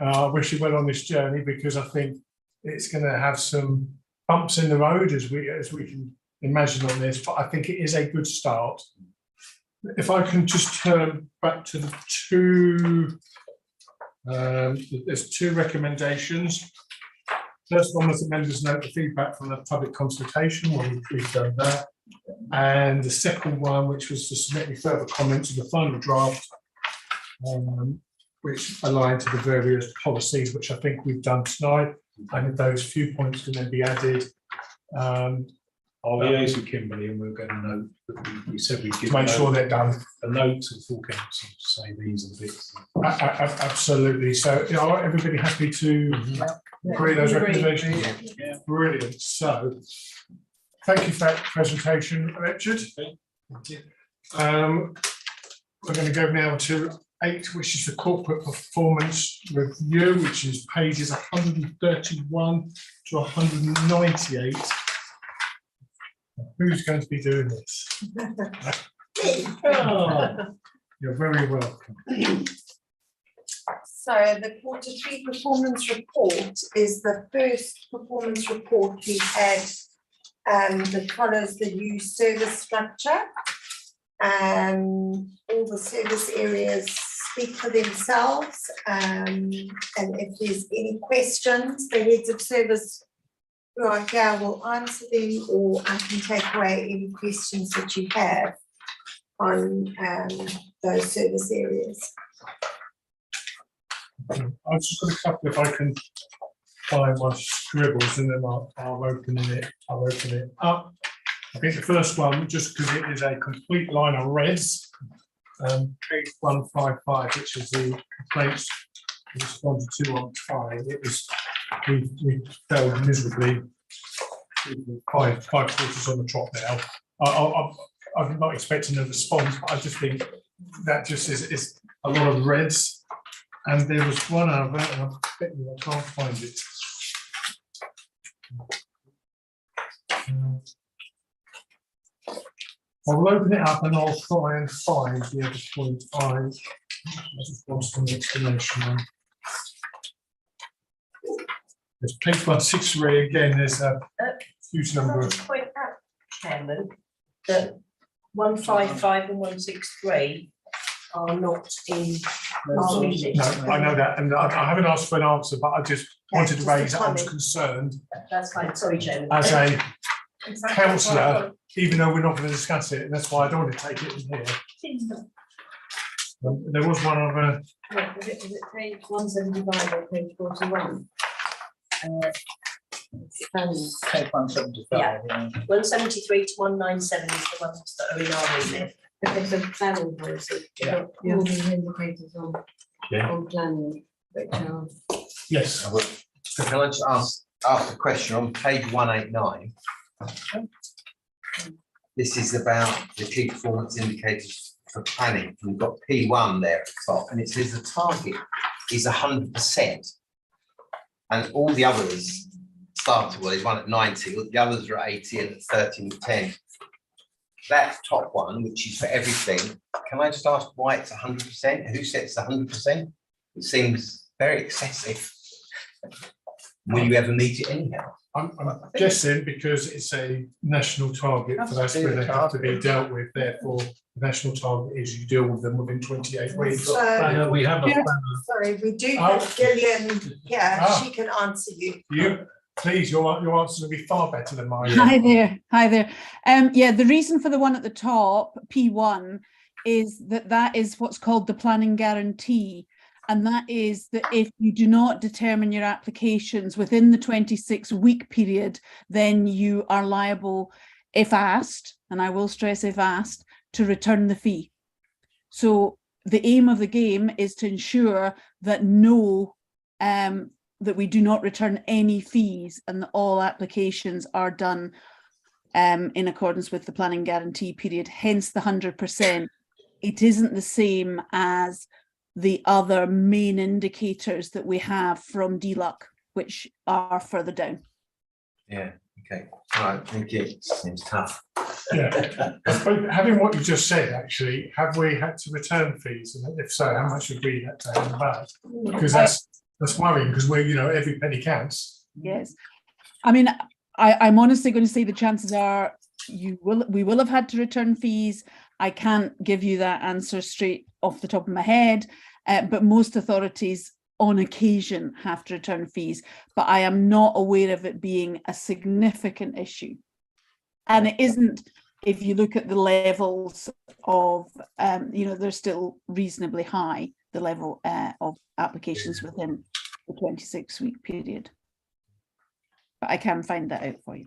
I wish you well on this journey, because I think it's going to have some bumps in the road as we can imagine on this, but I think it is a good start. If I can just turn back to the two, there's two recommendations. First one was the members note the feedback from the public consultation, well, we've done that. And the second one, which was to submit any further comments to the final draft, which align to the various policies, which I think we've done tonight. And those few points can then be added. I'll liaise with Kimberly and we'll get a note that we said we'd give. To make sure they're done. A note to the full council to say these are the bits. Absolutely. So, you know, everybody happy to agree those recommendations? Yeah. Brilliant. So, thank you for that presentation, Richard. We're going to go now to 8, which is the corporate performance review, which is pages 131 to 198. Who's going to be doing this? Oh, you're very welcome. So the Q3 performance report is the first performance report we've had that follows the new service structure. All the service areas speak for themselves, and if there's any questions, the heads of service right here will answer them, or I can take away any questions that you have on those service areas. I've just got a couple, if I can find my scribbles, and then I'll open it up. I think the first one, just because it is a complete line of reds, page 155, which is the complaints responded to on time. It was, we failed miserably. Five quarters on the trot now. I'm not expecting a response, but I just think that just is a lot of reds. And there was one other, and I can't find it. I will open it up and I'll try and find the other point. I just want some explanation on. There's page 163 again. There's a huge number of. Point out, Chairman, that 155 and 163 are not in our remit. No, I know that, and I haven't asked for an answer, but I just wanted to raise that I was concerned That's fine, sorry, Chairman. as a councillor, even though we're not going to discuss it, and that's why I don't want to take it in here. There was one other. Yeah, is it page 175 or page 41? Page 175. Yeah. 173 to 197 is the ones that are in our remit. Okay, so planning policy. Yeah. All these indicators Yeah. on planning, which are. Yes, So can I just ask a question on page 189? This is about the key performance indicators for planning. We've got P1 there at the top, and it says the target is 100%. And all the others started, well, there's one at 90, the others are at 80 and at 30 and 10. That top one, which is for everything, can I just ask why it's 100%? Who sets the 100%? It seems very excessive. Will you ever meet it anyhow? I'm guessing because it's a national target, so that's where they have to be dealt with, therefore, the national target is you deal with them within 28 weeks. So, We have a Yeah. planner. sorry, we do Oh. have Gillian here, Ah. she can answer you. You, please, your answers will be far better than mine. Hi there, hi there. Yeah, the reason for the one at the top, P1, is that is what's called the planning guarantee. And that is that if you do not determine your applications within the 26-week period, then you are liable, if asked, and I will stress if asked, to return the fee. So the aim of the game is to ensure that that we do not return any fees and that all applications are done in accordance with the planning guarantee period, hence the 100%. It isn't the same as the other main indicators that we have from DLUC, which are further down. Yeah, okay, all right, thank you. Seems tough. Yeah, I suppose having what you just said, actually, have we had to return fees? And if so, how much have we had to hand back? Because that's worrying, because we're, every penny counts. Yes. I mean, I'm honestly going to say the chances are we will have had to return fees. I can't give you that answer straight off the top of my head, but most authorities on occasion have to return fees, but I am not aware of it being a significant issue. And it isn't, if you look at the levels of, they're still reasonably high, the level of applications within the 26-week period. But I can find that out for you.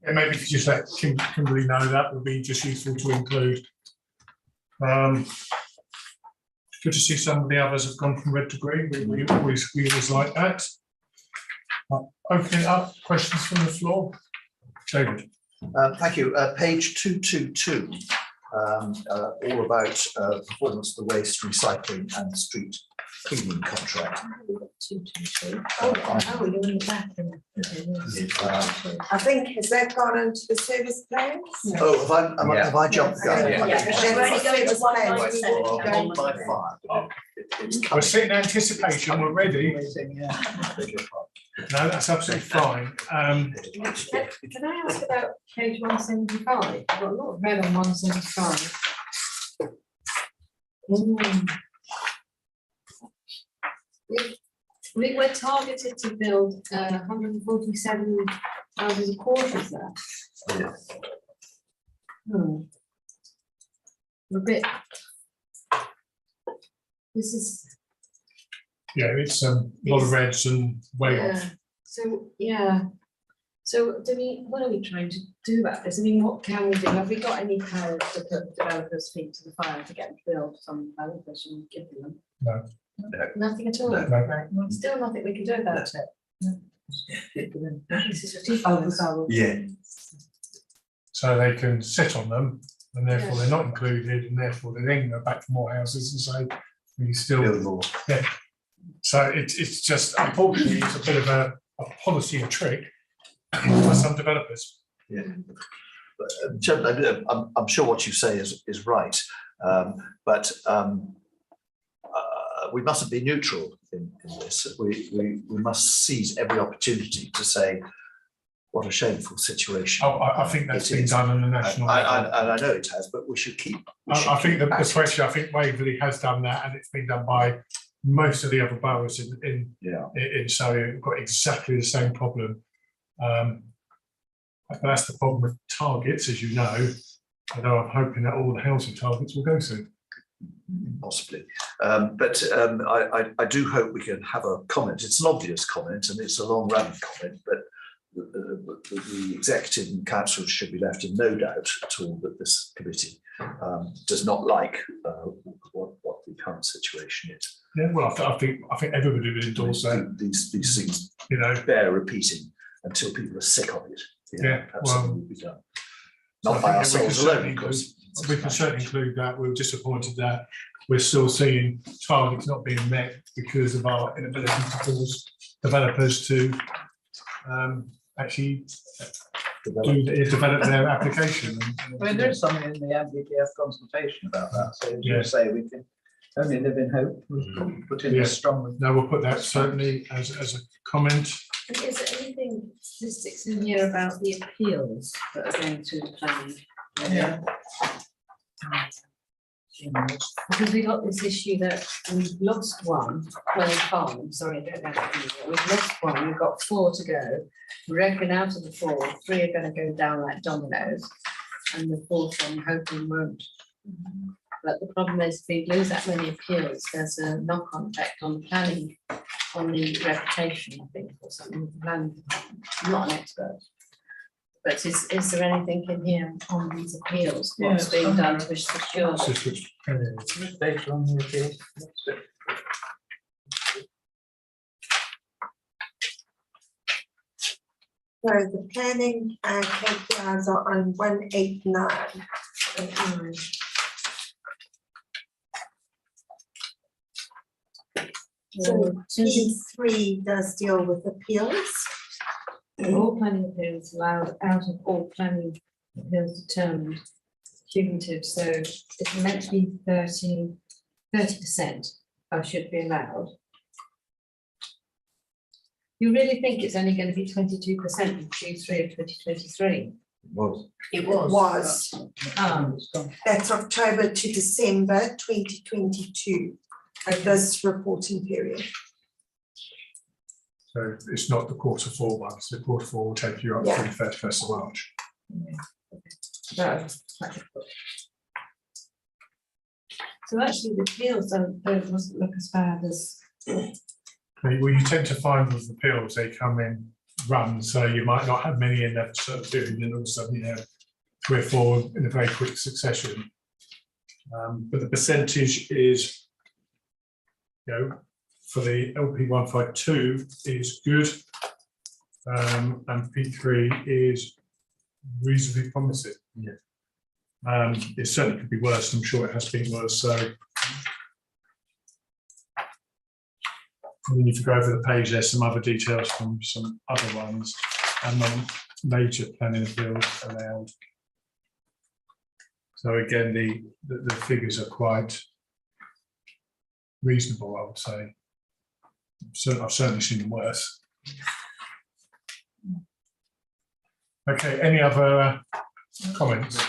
Yeah, maybe if you just let Kimberly know, that would be just useful to include. Good to see some of the others have gone from red to green. We always like that. Opening up, questions from the floor. David. Thank you. Page 222, all about performance of the waste recycling and street cleaning contract. Oh, you're in the back there. I think, has that gone into the service plans? Oh, have I jumped the gun? Yeah. That's We're only going to one plans, line we seven. will be On going my to- file. It's We're coming. sitting in anticipation, we're ready. No, that's absolutely fine. Can I ask about page 175? I've got a lot of red on 175. We were targeted to build 147 houses a quarter of that. Yes. A bit. This is. Yeah, it's a lot of reds and way off. Yeah. So, yeah. So what are we trying to do about this? I mean, what can we do? Have we got any power to put developers' feet to the fire to get them to build some developers and give them? No. Nothing at all? No. No. Still nothing we can do about it? This is too far. Yeah. So they can sit on them and therefore they're not included and therefore they then go back for more houses and say, we still. Build more. Yeah. So it's just, unfortunately, it's a bit of a policy and trick for some developers. Yeah. But, Chairman, I'm sure what you say is right, but we mustn't be neutral in this. We must seize every opportunity to say, what a shameful situation. Oh, I think that's It been is. done on the national level. And I know it has, but we should keep. I think the pressure, I think Waverley has done that and it's been done by most of the other boroughs in Surrey. We've got exactly the same problem. But that's the problem with targets, as you know. Although I'm hoping that all the housing targets will go soon. Possibly, but I do hope we can have a comment. It's an obvious comment and it's a long-running comment, but the executive and council should be left in no doubt at all that this committee does not like what the current situation is. Yeah, well, I think everybody would endorse that, These things you know. bear repeating until people are sick of it. Yeah, perhaps well, something will be done. So I Not by think ourselves alone, of course. We can certainly include that. We were disappointed that we're still seeing targets not being met because of our inability to force developers to actually develop their application. I mean, there's something in the MBPF consultation about that, so as Yeah. you say, we can only live in hope, we'll put in Yeah. this strongly. No, we'll put that certainly as a comment. And is there anything statistics in here about the appeals that are going through the planning? Yeah. Because we got this issue that we've lost one, well, farm, sorry, I don't know. We've lost one, we've got 4 to go. We reckon out of the 4, 3 are gonna go down like dominoes. And the 4th one, hoping won't. But the problem is, if we lose that many appeals, there's a knock-on effect on planning, on the reputation, I think, or something with the planning department. I'm not an expert. But is there anything in here on these appeals, what's Yeah, being done to secure? It's just which- Data on the appeals. So the planning KPIs are on 189. So P3 does deal with appeals. All planning appeals allowed out of all planning appeals determined cumulative, so it's meant to be 30% should be allowed. You really think it's only going to be 22% in Q3 of 2023? Was. It was. Um, That's October to December 2022, at this reporting period. So it's not the Q4 one, so the Q4 will take you up to the 31st of March. no. So actually the appeals don't doesn't look as bad as, Well, you tend to find with appeals, they come in runs, so you might not have many in that sort of period, and all of a sudden you have 3 or 4 in a very quick succession. But the percentage is, you know, for the LP 152 is good, and P3 is reasonably promising. Yeah. It certainly could be worse. I'm sure it has been worse. So we need to go over the page. There's some other details from some other ones, and then major planning appeals allowed. So again, the figures are quite reasonable, I would say. So I've certainly seen them worse. Okay, any other comments?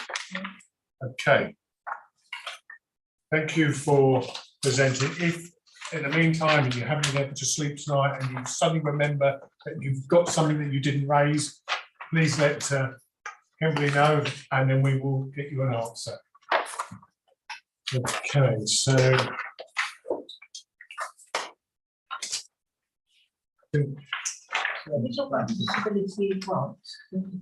Okay. Thank you for presenting. If in the meantime you haven't been able to sleep tonight and you suddenly remember that you've got something that you didn't raise, please let Kimberly know, and then we will get you an answer. Okay, so We talk about disability grants. can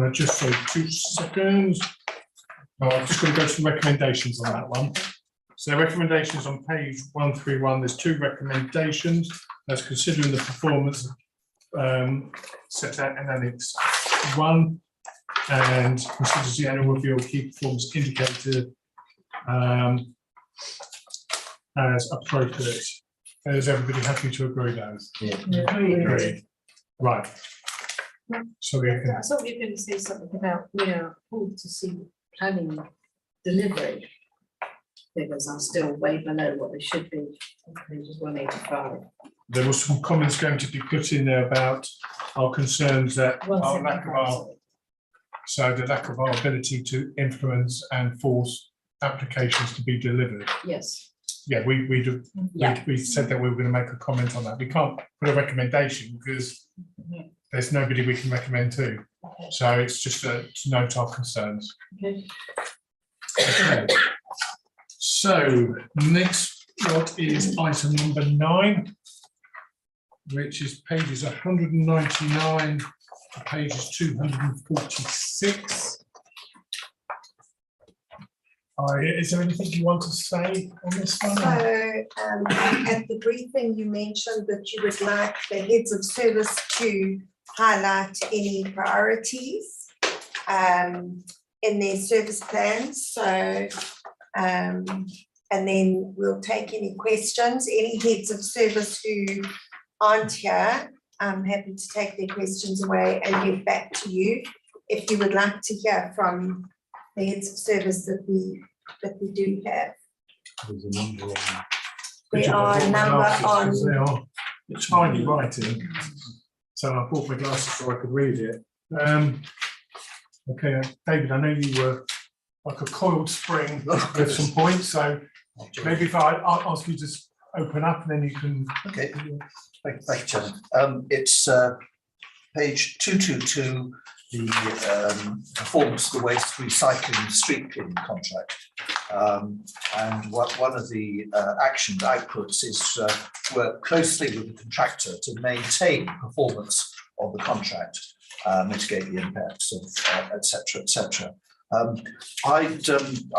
I just say 2 seconds? Oh, I'm just going to go to the recommendations on that one. So recommendations on page 131, there's 2 recommendations. That's considering the performance set out in Annex 1 and considers the annual review of key performance indicator as appropriate. Is everybody happy to agree those? Yeah. Agreed. Right. So we can, I thought you were going to say something about, we are pulled to see planning delivery. Figures are still way below what they should be, pages 185. there was some comments going to be put in there about our concerns that our lack of our, so the lack of our ability to influence and force applications to be delivered. Yes. Yeah, we do. Yeah. We said that we were going to make a comment on that. We can't put a recommendation because there's nobody we can recommend to. So it's just to note our concerns. Okay. Okay. So next, what is item number 9, which is pages 199 to pages 246. Is there anything you want to say on this So, one? at the briefing, you mentioned that you would like the heads of service to highlight any priorities in their service plans, so and then we'll take any questions. Any heads of service who aren't here, I'm happy to take their questions away and get back to you if you would like to hear from the heads of service that we do have. There's a number on. There are a number on. They are tiny writing, so I bought my glasses so I could read it. Okay, David, I know you were like a coiled spring with some points, so maybe if I'll ask you to just open up and then you can. Okay, thank you, Chairman. It's page 222, the performance of the waste recycling street cleaning contract. And one of the action outputs is work closely with the contractor to maintain performance of the contract, mitigate the impacts of et cetera. I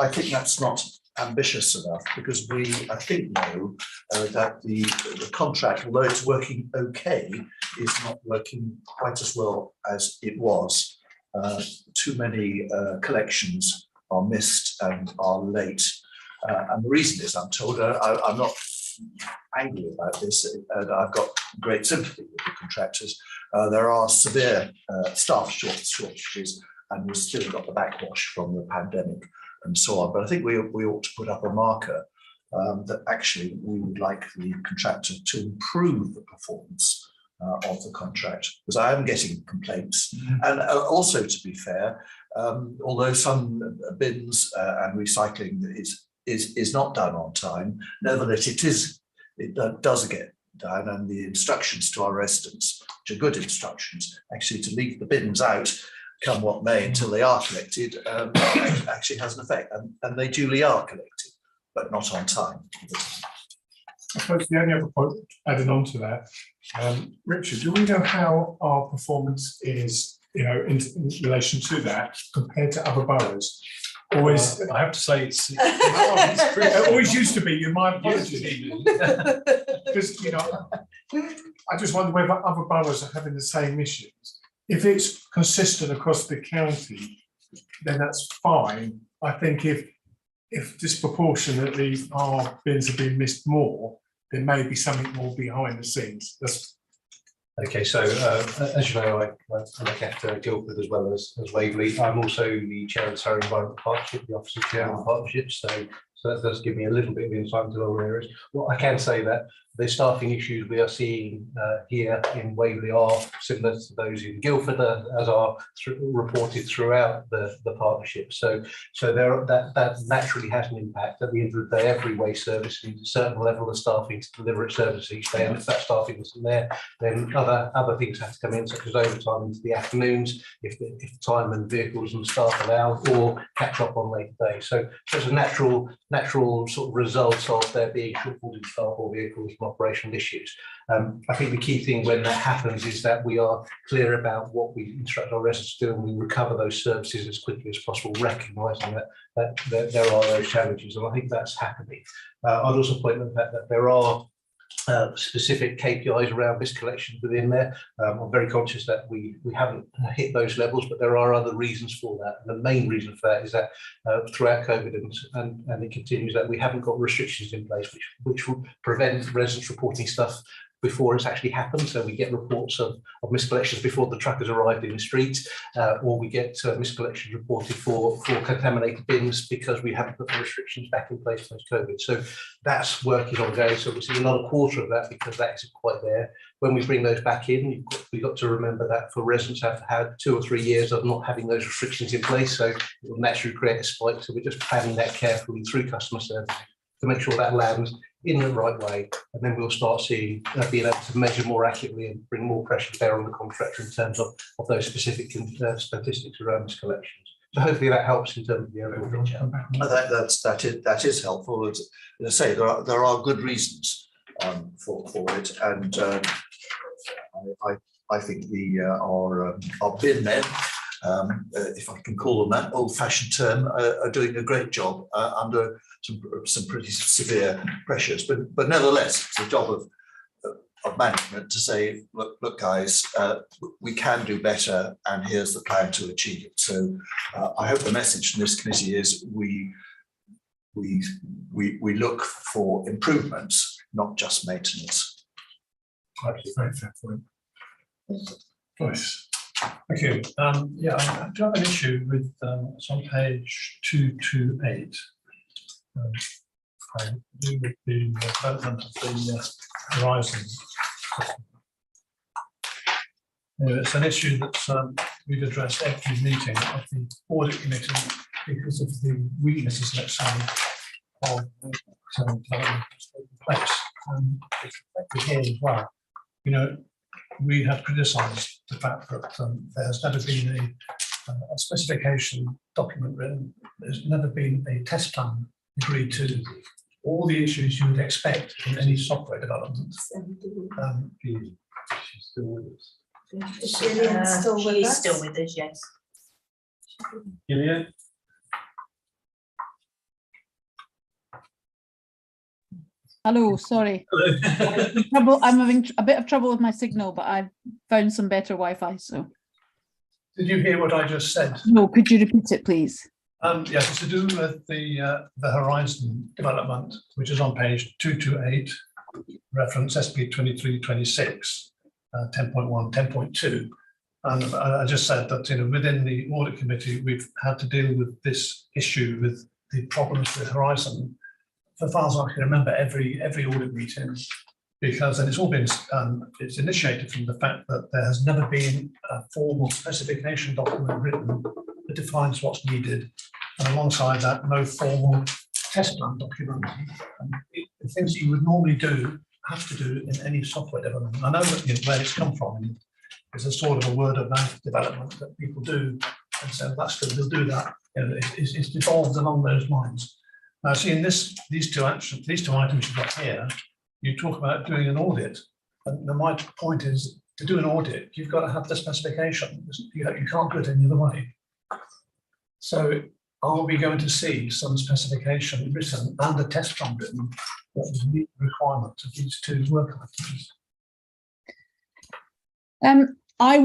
think that's not ambitious enough, because I think know that the contract, although it's working okay, is not working quite as well as it was. Too many collections are missed and are late. And the reason is, I'm told, I'm not angry about this, and I've got great sympathy with the contractors. There are severe staff shortages, and we've still got the backwash from the pandemic and so on. But I think we ought to put up a marker that actually we would like the contractor to improve the performance of the contract, because I am getting complaints. And also, to be fair, although some bins and recycling is not done on time, nevertheless it does get done, and the instructions to our residents, which are good instructions, actually to leave the bins out come what may until they are collected, actually has an effect, and they duly are collected, but not on time. I suppose the only other point adding on to that, Richard, do we know how our performance is, in relation to that compared to other boroughs? Always, I have to say it's it always used to be. My apologies, because I just wonder whether other boroughs are having the same issues. If it's consistent across the county, then that's fine. I think if disproportionately our bins have been missed more, there may be something more behind the scenes. okay. So as you know, I look after Guildford as well as Waverley. I'm also the chair of the Surrey Environment Partnership, the office of chair of the partnership. So that does give me a little bit of insight into other areas. Well, I can say that the staffing issues we are seeing here in Waverley are similar to those in Guildford, as are reported throughout the partnership. So that naturally has an impact. At the end of the day, every waste service needs a certain level of staffing to deliver its service each day, and if that staffing isn't there, then other things have to come in, such as overtime into the afternoons, if the time and vehicles and staff allow, or catch up on later days. So it's a natural sort of result of there being shortfalls in staff or vehicles and operational issues. I think the key thing when that happens is that we are clear about what we instruct our residents to do, and we recover those services as quickly as possible, recognising that there are those challenges, and I think that's happening. I'd also point out the fact that there are specific KPIs around miscollections within there. I'm very conscious that we haven't hit those levels, but there are other reasons for that. And the main reason for that is that throughout COVID and it continues, that we haven't got restrictions in place which will prevent residents reporting stuff before it's actually happened. So we get reports of miscollections before the truck has arrived in the street, or we get miscollections reported for contaminated bins because we haven't put the restrictions back in place post COVID. So that's work is ongoing. So we'll see another quarter of that because that isn't quite there. When we bring those back in, we've got to remember that for residents have had 2 or 3 years of not having those restrictions in place, so it will naturally create a spike. So we're just planning that carefully through customer service to make sure that lands in the right way, and then we'll start seeing being able to measure more accurately and bring more pressure to bear on the contractor in terms of those specific statistics around this collections. So hopefully that helps in terms of the overall picture. That is helpful. As I say, there are good reasons for it, and I think our bin men if I can call them that old-fashioned term, are doing a great job under some pretty severe pressures. But nevertheless, it's a job of management to say, look, guys, we can do better, and here's the plan to achieve it. So I hope the message from this committee is we look for improvements, not just maintenance. Very fair point. Joyce. Thank you. Yeah, I do have an issue with, it's on page 228. I do with the development of the Horizon. It's an issue that we've addressed every meeting of the audit committee because of the weaknesses, let's say, of development that's taking place. And it's reflected here as well. You know, we have criticised the fact that there has never been a specification document written. There's never been a test plan agreed to. All the issues you would expect in any software development. She's still with us. Gillian's still with She's us? still with us, yes. Gillian? Hello, sorry. I'm having a bit of trouble with my signal, but I've found some better Wi-Fi, so. Did you hear what I just said? No, could you repeat it, please? Yes, it's to do with the Horizon development, which is on page 228, reference SP 2326, 10.1, 10.2. And I just said that, you know, within the audit committee, we've had to deal with this issue with the problems with Horizon for far as I can remember, every audit meeting, because, and it's all been, it's initiated from the fact that there has never been a formal specification document written that defines what's needed, and alongside that, no formal test plan document. The things that you would normally do, have to do in any software development. I know that, you know, where it's come from. It's a sort of a word of mouth development that people do, and so that's good, they'll do that. You know, it's evolved along those lines. Now, see, in these two items you've got here, you talk about doing an audit. And my point is, to do an audit, you've got to have the specification. You can't do it any other way. So are we going to see some specification written and a test plan written that would meet the requirements of these two work items? I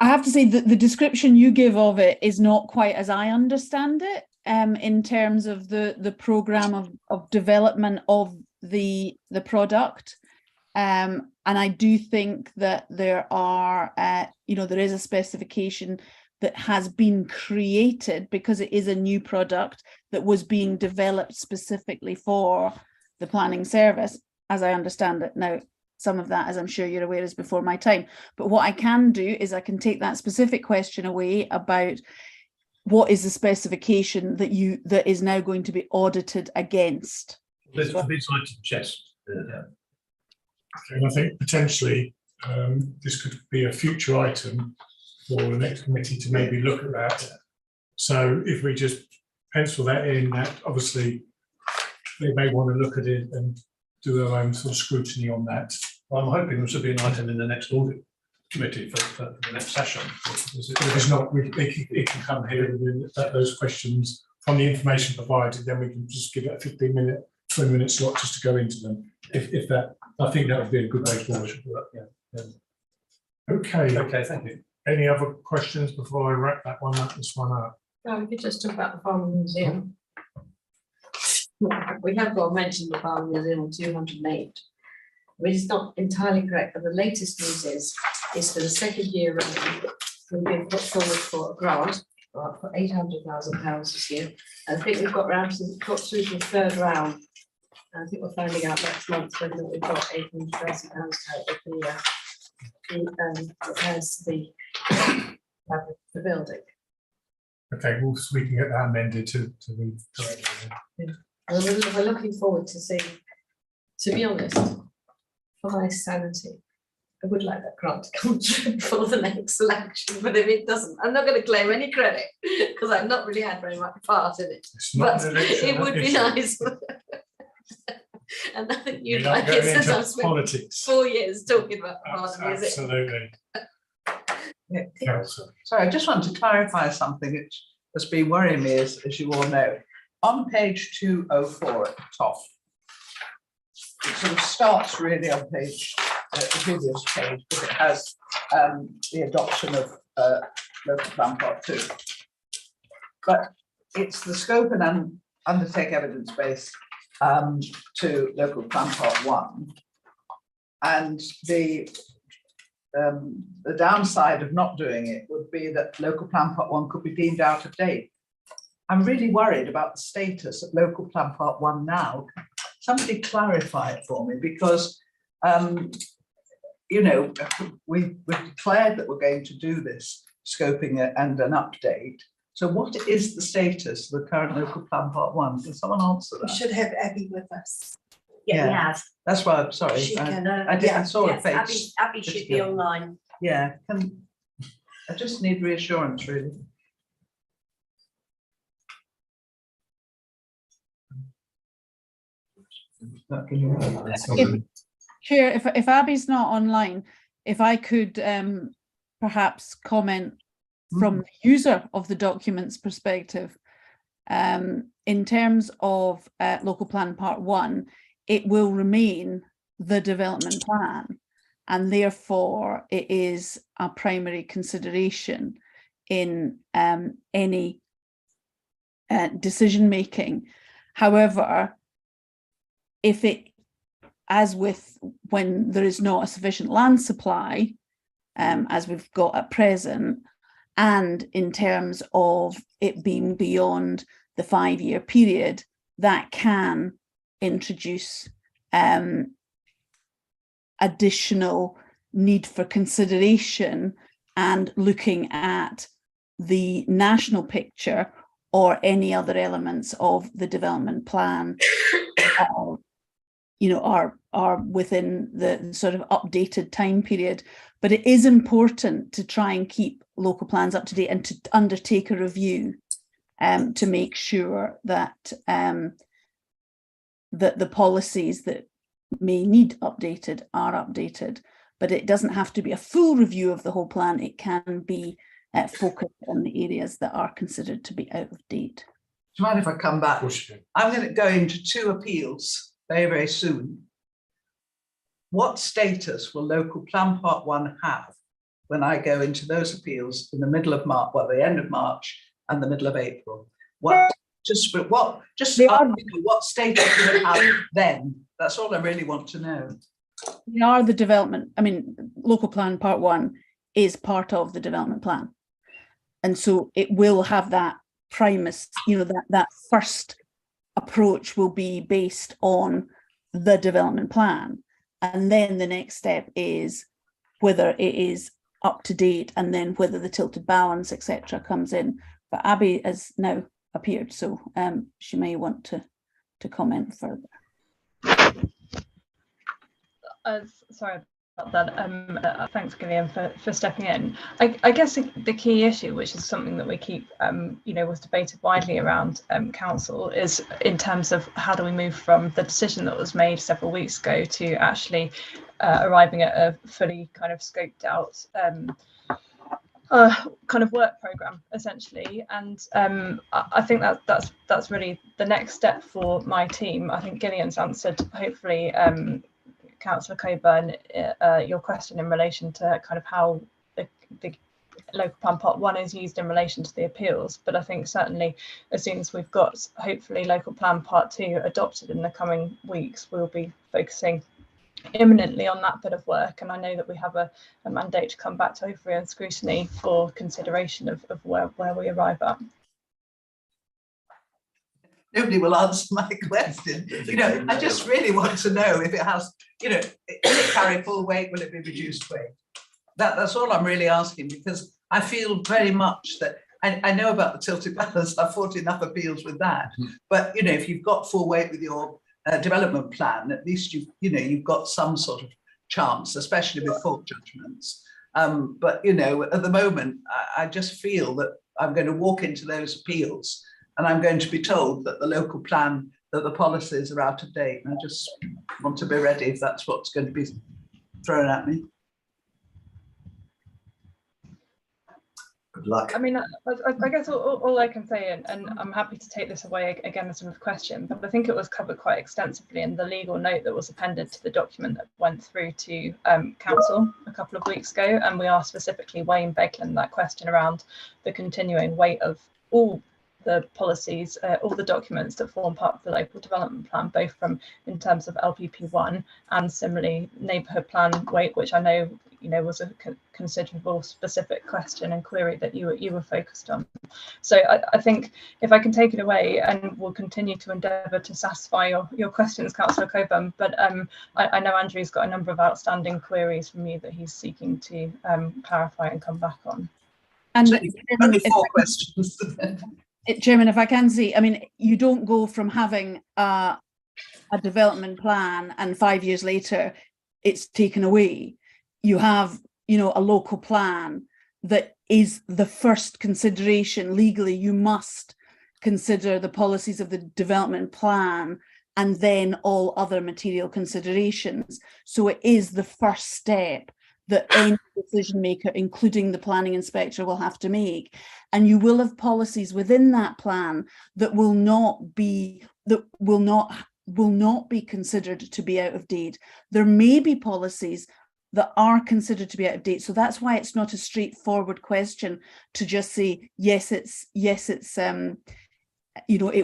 have to say that the description you give of it is not quite as I understand it, in terms of the program of development of the product. And I do think that there are, there is a specification that has been created because it is a new product that was being developed specifically for the planning service, as I understand it. Now, some of that, as I'm sure you're aware, is before my time. But what I can do is I can take that specific question away about what is the specification that is now going to be audited against. These items, yes. Yeah. And I think potentially this could be a future item for the next committee to maybe look at that. So if we just pencil that in, that obviously they may want to look at it and do their own sort of scrutiny on that. Well, I'm hoping there should be an item in the next audit committee for the next session. If it's not, it can come here and then those questions from the information provided, then we can just give it a 15-minute, 20-minute slot just to go into them. If that, I think that would be a good way forward. Yeah. Okay, thank you. Any other questions before I wrap this one up? No, we could just talk about the Farm Museum. We have got to mention the Farm Museum on 208, which is not entirely correct, but the latest news is for the second year running, we've been put forward for a grant for £800,000 this year. And I think we've got through to the third round. And I think we're finding out next month whether we've got £800,000 to help with the repairs to the building. Okay, well, so we can get that amended to read correctly. We're looking forward to seeing, to be honest, for my sanity, I would like that grant to come through for the next election, but if it doesn't, I'm not going to claim any credit because I've not really had very much part in it. But it would be nice. And I think you'd like it since I've spent 4 years talking about the Farm Museum. Absolutely. Councillor. Sorry, I just want to clarify something which has been worrying me, as you all know. On page 204 at the top, it sort of starts really on page, the previous page, but it has the adoption of local plan part 2. But it's the scope and undertake evidence base to local plan part 1. And the downside of not doing it would be that local plan part 1 could be deemed out of date. I'm really worried about the status of local plan part 1 now. Somebody clarify it for me, because you know, we've declared that we're going to do this scoping and an update. So what is the status of the current local plan part 1? Can someone answer We that? should have Abby with us. Yeah, we Yeah. have. That's why I'm sorry. She can, I saw a Yes, face. Abby should be online. Yeah, I just need reassurance, really. Chair, if Abby's not online, if I could perhaps comment from the user of the document's perspective, in terms of local plan part 1, it will remain the development plan, and therefore it is a primary consideration in any decision making. However, if it, as with when there is not a sufficient land supply, as we've got at present, and in terms of it being beyond the 5-year period, that can introduce additional need for consideration and looking at the national picture or any other elements of the development plan, you know, are within the sort of updated time period. But it is important to try and keep local plans up to date and to undertake a review to make sure that that the policies that may need updated are updated. But it doesn't have to be a full review of the whole plan. It can be focused on the areas that are considered to be out of date. Do you mind if I come back? Push it. I'm going to go into 2 appeals very, very soon. What status will local plan part 1 have when I go into those appeals in the middle of March, well, the end of March and the middle of April? What status will it have then? That's all I really want to know. They are the development, I mean, local plan part 1 is part of the development plan. And so it will have that primus, you know, that first approach will be based on the development plan. And then the next step is whether it is up to date and then whether the tilted balance, etc., comes in. But Abby has now appeared, so she may want to comment further. Sorry about that. Thanks, Gillian, for stepping in. I guess the key issue, which is something that we keep, was debated widely around council, is in terms of how do we move from the decision that was made several weeks ago to actually arriving at a fully kind of scoped out kind of work program, essentially. And I think that's really the next step for my team. I think Gillian's answered, hopefully, Councillor Coburn, your question in relation to kind of how the local plan part 1 is used in relation to the appeals. But I think certainly as soon as we've got hopefully local plan part 2 adopted in the coming weeks, we'll be focusing imminently on that bit of work. And I know that we have a mandate to come back to overview and scrutiny for consideration of where we arrive at. Nobody will answer my question. You know, I just really want to know if it has, you know, will it carry full weight? Will it be reduced weight? That's all I'm really asking, because I feel very much that I know about the tilted balance. I've fought enough appeals with that. But, you know, if you've got full weight with your development plan, at least you've got some sort of chance, especially with court judgments. But, you know, at the moment, I just feel that I'm going to walk into those appeals and I'm going to be told that the local plan, that the policies are out of date. And I just want to be ready if that's what's going to be thrown at me. Good luck. I mean, I guess all I can say, and I'm happy to take this away again as a question, but I think it was covered quite extensively in the legal note that was appended to the document that went through to council a couple of weeks ago, and we asked specifically Wayne Beglin that question around the continuing weight of all the policies, all the documents that form part of the local development plan, both from in terms of LPP1 and similarly neighbourhood plan weight, which I know was a considerable specific question and query that you were focused on. So I think if I can take it away, and we'll continue to endeavour to satisfy your questions, Councillor Coburn, but I know Andrew's got a number of outstanding queries from you that he's seeking to clarify and come back on. And Only 4 questions. Chairman, if I can see, I mean, you don't go from having a development plan and 5 years later it's taken away. You have, a local plan that is the first consideration. Legally, you must consider the policies of the development plan and then all other material considerations. So it is the first step that any decision maker, including the planning inspector, will have to make. And you will have policies within that plan that will not be considered to be out of date. There may be policies that are considered to be out of date. So that's why it's not a straightforward question to just say, it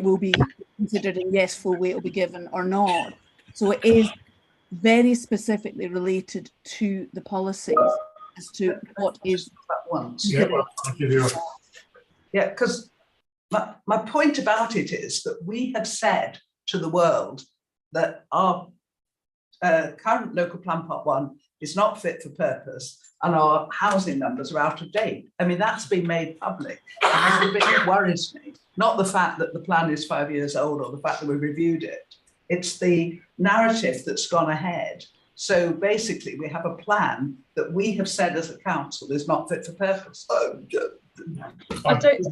will be considered, and yes, full weight will be given or not. So it is very specifically related to the policies as to what is at once. Yeah, well, I'll give you Yeah, because my point about it is that we have said to the world that our current local plan part 1 is not fit for purpose and our housing numbers are out of date. I mean, that's been made public. And the bit that worries me, not the fact that the plan is 5 years old or the fact that we reviewed it. It's the narrative that's gone ahead. So basically, we have a plan that we have said as a council is not fit for purpose. I don't.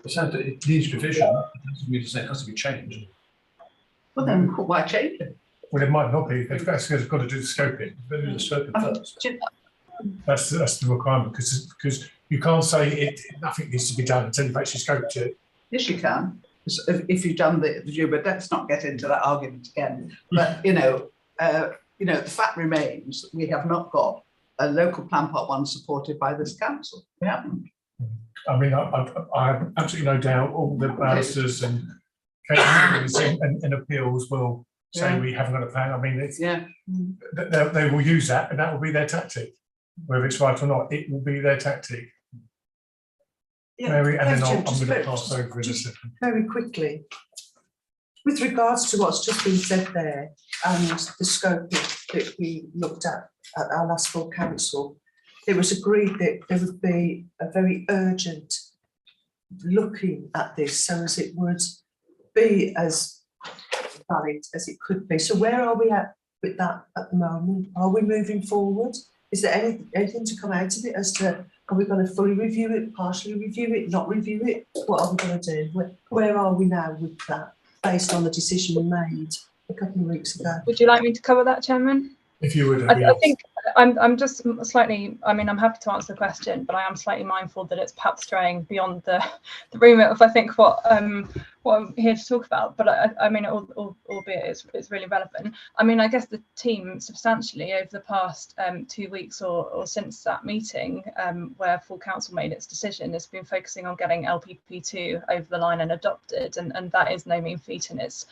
It sounds that it needs revision. It doesn't mean to say it has to be changed. Well, then why change it? Well, it might not be. They've got to do the scoping. They'll do the scoping first. That's the requirement, because you can't say nothing needs to be done until you've actually scoped it. Yes, you can. If you've done the review, but let's not get into that argument again. But the fact remains that we have not got a local plan part 1 supported by this council. We haven't. I mean, I have absolutely no doubt all the barristers and cases and appeals will say we haven't got a plan. I mean, they will use that, and that will be their tactic. Whether it's right or not, it will be their tactic. Yeah, Mary, and then I'm just going to pass over in a second. very quickly, with regards to what's just been said there and the scope that we looked at our last full council, it was agreed that there would be a very urgent looking at this so as it would be as valid as it could be. So where are we at with that at the moment? Are we moving forward? Is there anything to come out of it as to, are we going to fully review it, partially review it, not review it? What are we going to do? Where are we now with that, based on the decision we made a couple of weeks ago? Would you like me to cover that, Chairman? If you would, I think I'm just slightly, I mean, I'm happy to answer the question, but I am slightly mindful that it's perhaps straying beyond the remit of, I think, what I'm here to talk about. But I mean, albeit it's really relevant. I mean, I guess the team substantially over the past 2 weeks or since that meeting where full council made its decision has been focusing on getting LPP2 over the line and adopted, and that is no mean feat in its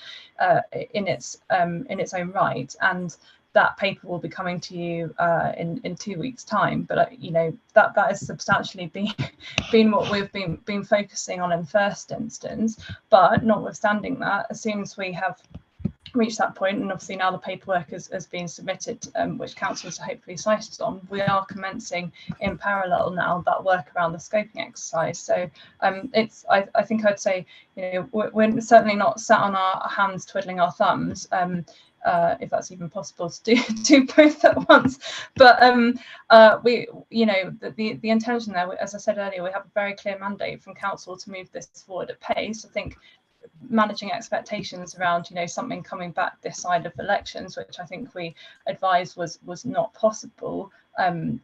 own right. And that paper will be coming to you in 2 weeks' time, but that has substantially been what we've been focusing on in the first instance. But notwithstanding that, as soon as we have reached that point, and obviously now the paperwork has been submitted, which councillors are hopefully cited on, we are commencing in parallel now that work around the scoping exercise. So I think I'd say we're certainly not sat on our hands twiddling our thumbs. If that's even possible to do both at once, but the intention there, as I said earlier, we have a very clear mandate from council to move this forward at pace. I think managing expectations around something coming back this side of elections, which I think we advised was not possible,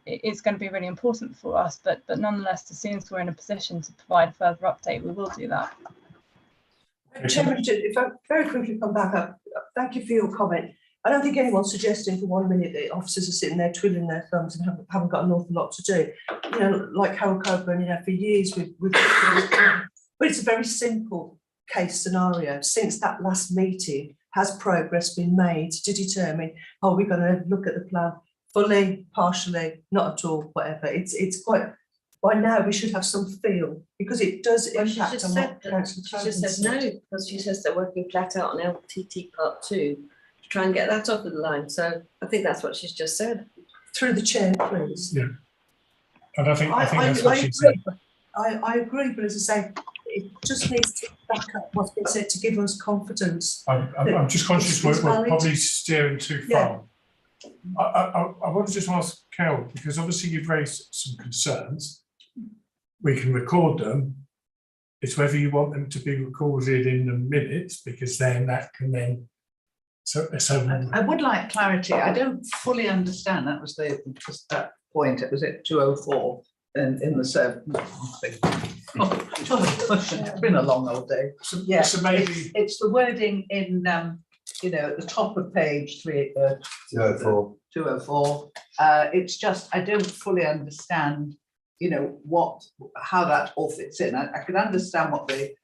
it's going to be really important for us. But nonetheless, as soon as we're in a position to provide further update, we will do that. Chairman, if I very quickly come back up, thank you for your comment. I don't think anyone's suggesting for 1 minute that officers are sitting there twiddling their thumbs and haven't got an awful lot to do. You know, like Harold Coburn, you know, for years we've but it's a very simple case scenario. Since that last meeting, has progress been made to determine, are we going to look at the plan fully, partially, not at all, whatever? It's quite, by now we should have some feel, because it does Well, she impact just on said what that. councillor She just Tobin said no, because she says they're working flat out on LTT Part 2 to try and get that off of the line. So I think that's what she's just said. Through the chair, please. Yeah. And I think I that's what she said. I agree, but as I say, it just needs to back up what's been said to give us confidence. I'm just conscious It's we're valid. probably steering too Yeah. far. I want to just ask Carol, because obviously you've raised some concerns. We can record them. It's whether you want them to be recorded in the minutes, because then that can then. So I would like clarity. I don't fully understand. That was just that point. It was at 2:04 in the service. It's been a long old day. Yeah, so maybe it's the wording in, you know, at the top of page 204. 204. It's just, I don't fully understand, you know, how that all fits in. I can understand what the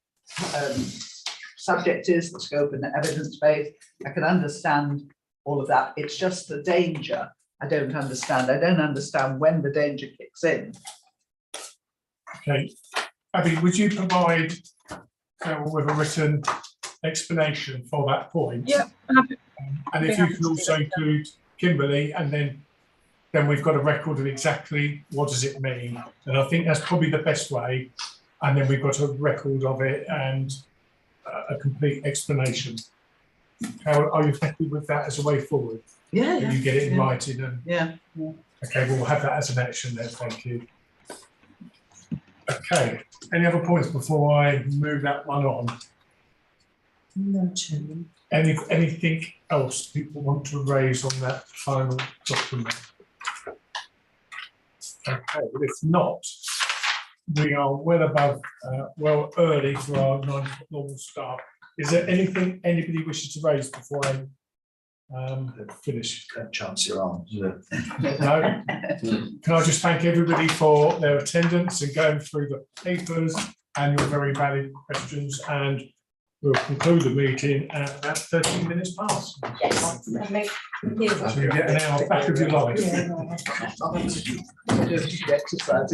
subject is, the scope and the evidence base. I can understand all of that. It's just the danger I don't understand. I don't understand when the danger kicks in. Okay, Abby, would you provide Carol with a written explanation for that point? Yeah, happy. And if you can also include Kimberly, and then we've got a record of exactly what does it mean. And I think that's probably the best way. And then we've got a record of it and a complete explanation. How are you happy with that as a way forward? Yeah. That you get it in writing and Yeah. okay, we'll have that as an action there. Thank you. Okay, any other points before I move that one on? No, Chairman. Anything else people want to raise on that final document? Okay, but if not, we are well above, well early for our 9 o'clock normal start. Is there anything anybody wishes to raise before I finish? Don't chance your arm. No? Can I just thank everybody for their attendance and going through the papers and your very valid questions, and we'll conclude the meeting at about 13 minutes past. Yes. So you get an hour back of your life. Exercise.